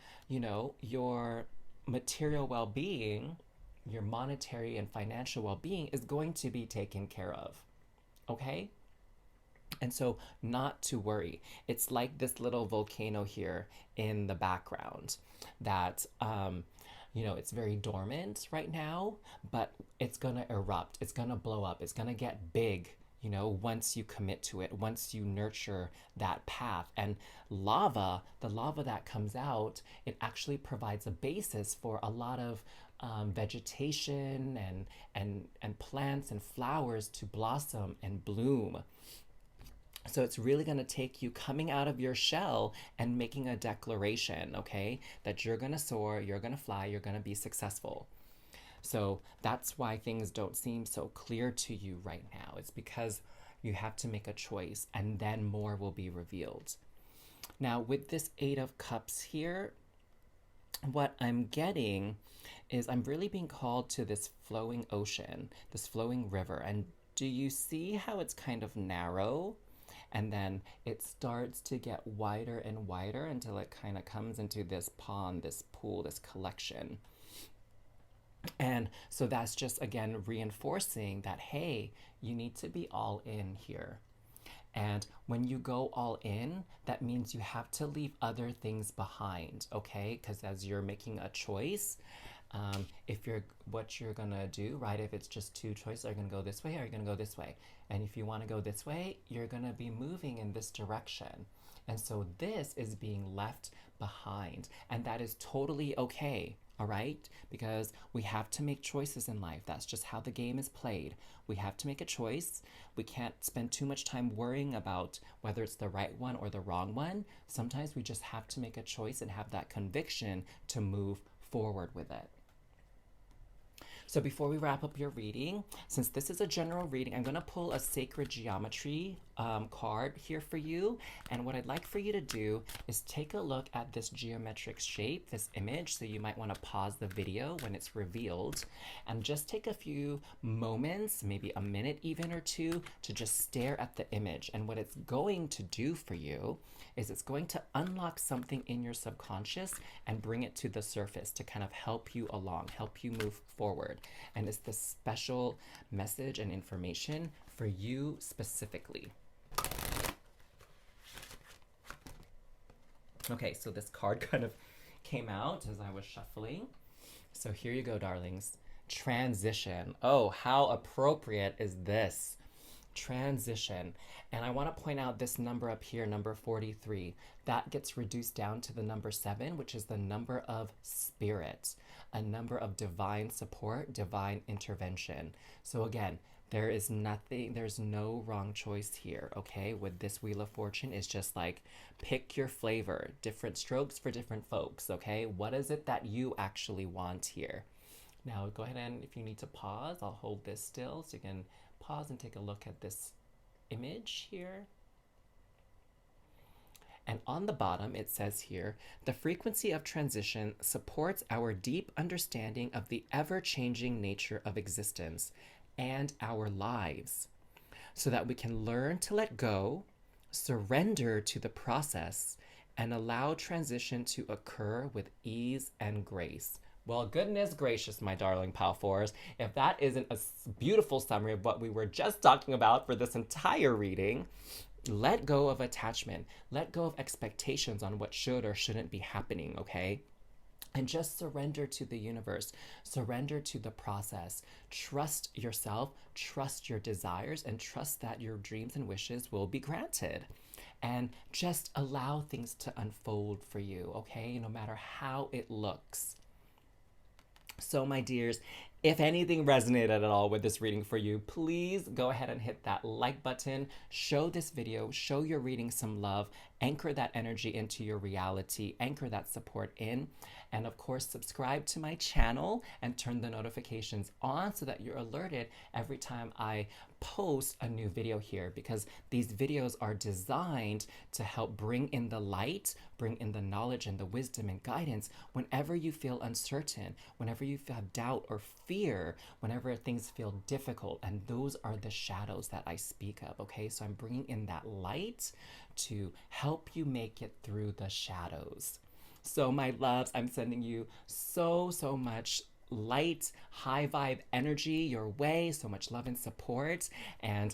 material well-being, your monetary and financial well-being is going to be taken care of, okay? And so not to worry. It's like this little volcano here in the background that, it's very dormant right now, but it's going to erupt. It's going to blow up. It's going to get big, once you commit to it, once you nurture that path. And the lava that comes out, it actually provides a basis for a lot of vegetation and plants and flowers to blossom and bloom. So it's really going to take you coming out of your shell and making a declaration, okay, that you're going to soar, you're going to fly, you're going to be successful. So that's why things don't seem so clear to you right now. It's because you have to make a choice and then more will be revealed. Now, with this 8 of Cups here, what I'm getting is I'm really being called to this flowing ocean, this flowing river. And do you see how it's kind of narrow? And then it starts to get wider and wider until it kind of comes into this pond, this pool, this collection. And so that's just, again, reinforcing that, hey, you need to be all in here. And when you go all in, that means you have to leave other things behind, okay? Because as you're making a choice, what you're gonna do, right? If it's just 2 choices, are you gonna go this way or are you gonna go this way? And if you wanna go this way, you're gonna be moving in this direction. And so this is being left behind, and that is totally okay, all right? Because we have to make choices in life. That's just how the game is played. We have to make a choice. We can't spend too much time worrying about whether it's the right one or the wrong one. Sometimes we just have to make a choice and have that conviction to move forward with it. So before we wrap up your reading, since this is a general reading, I'm going to pull a sacred geometry card here for you. And what I'd like for you to do is take a look at this geometric shape, this image. So you might want to pause the video when it's revealed and just take a few moments, maybe a minute even or 2, to just stare at the image. And what it's going to do for you is it's going to unlock something in your subconscious and bring it to the surface to kind of help you along, help you move forward. And it's this special message and information for you specifically. Okay, so this card kind of came out as I was shuffling. So here you go, darlings. Transition. Oh, how appropriate is this? Transition. And I want to point out this number up here, number 43. That gets reduced down to the number 7, which is the number of spirit, a number of divine support, divine intervention. So again, There is nothing, there's no wrong choice here, okay? With this Wheel of Fortune, it's just like pick your flavor, different strokes for different folks, okay? What is it that you actually want here? Now, go ahead and if you need to pause, I'll hold this still so you can pause and take a look at this image here. And on the bottom, it says here, the frequency of transition supports our deep understanding of the ever-changing nature of existence and our lives, so that we can learn to let go, surrender to the process, and allow transition to occur with ease and grace. Well, goodness gracious, my darling Pal Fours, if that isn't a beautiful summary of what we were just talking about for this entire reading, let go of attachment, let go of expectations on what should or shouldn't be happening, okay? And just surrender to the universe, surrender to the process. Trust yourself, trust your desires, and trust that your dreams and wishes will be granted. And just allow things to unfold for you, okay? No matter how it looks. So, my dears, if anything resonated at all with this reading for you, please go ahead and hit that like button, show this video, show your reading some love, anchor that energy into your reality, anchor that support in, and of course, subscribe to my channel and turn the notifications on so that you're alerted every time I post a new video here, because these videos are designed to help bring in the light, bring in the knowledge and the wisdom and guidance whenever you feel uncertain, whenever you have doubt or fear, whenever things feel difficult. And those are the shadows that I speak of, okay? So I'm bringing in that light to help you make it through the shadows. So my loves, I'm sending you so much light, high vibe energy your way, so much love and support, and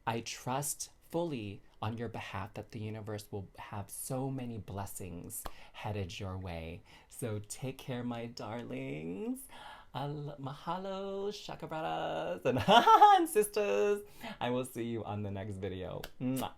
I trust fully on your behalf that the universe will have so many blessings headed your way. So take care, my darlings. Mahalo, shakabratas, and, and sisters. I will see you on the next video. Mwah.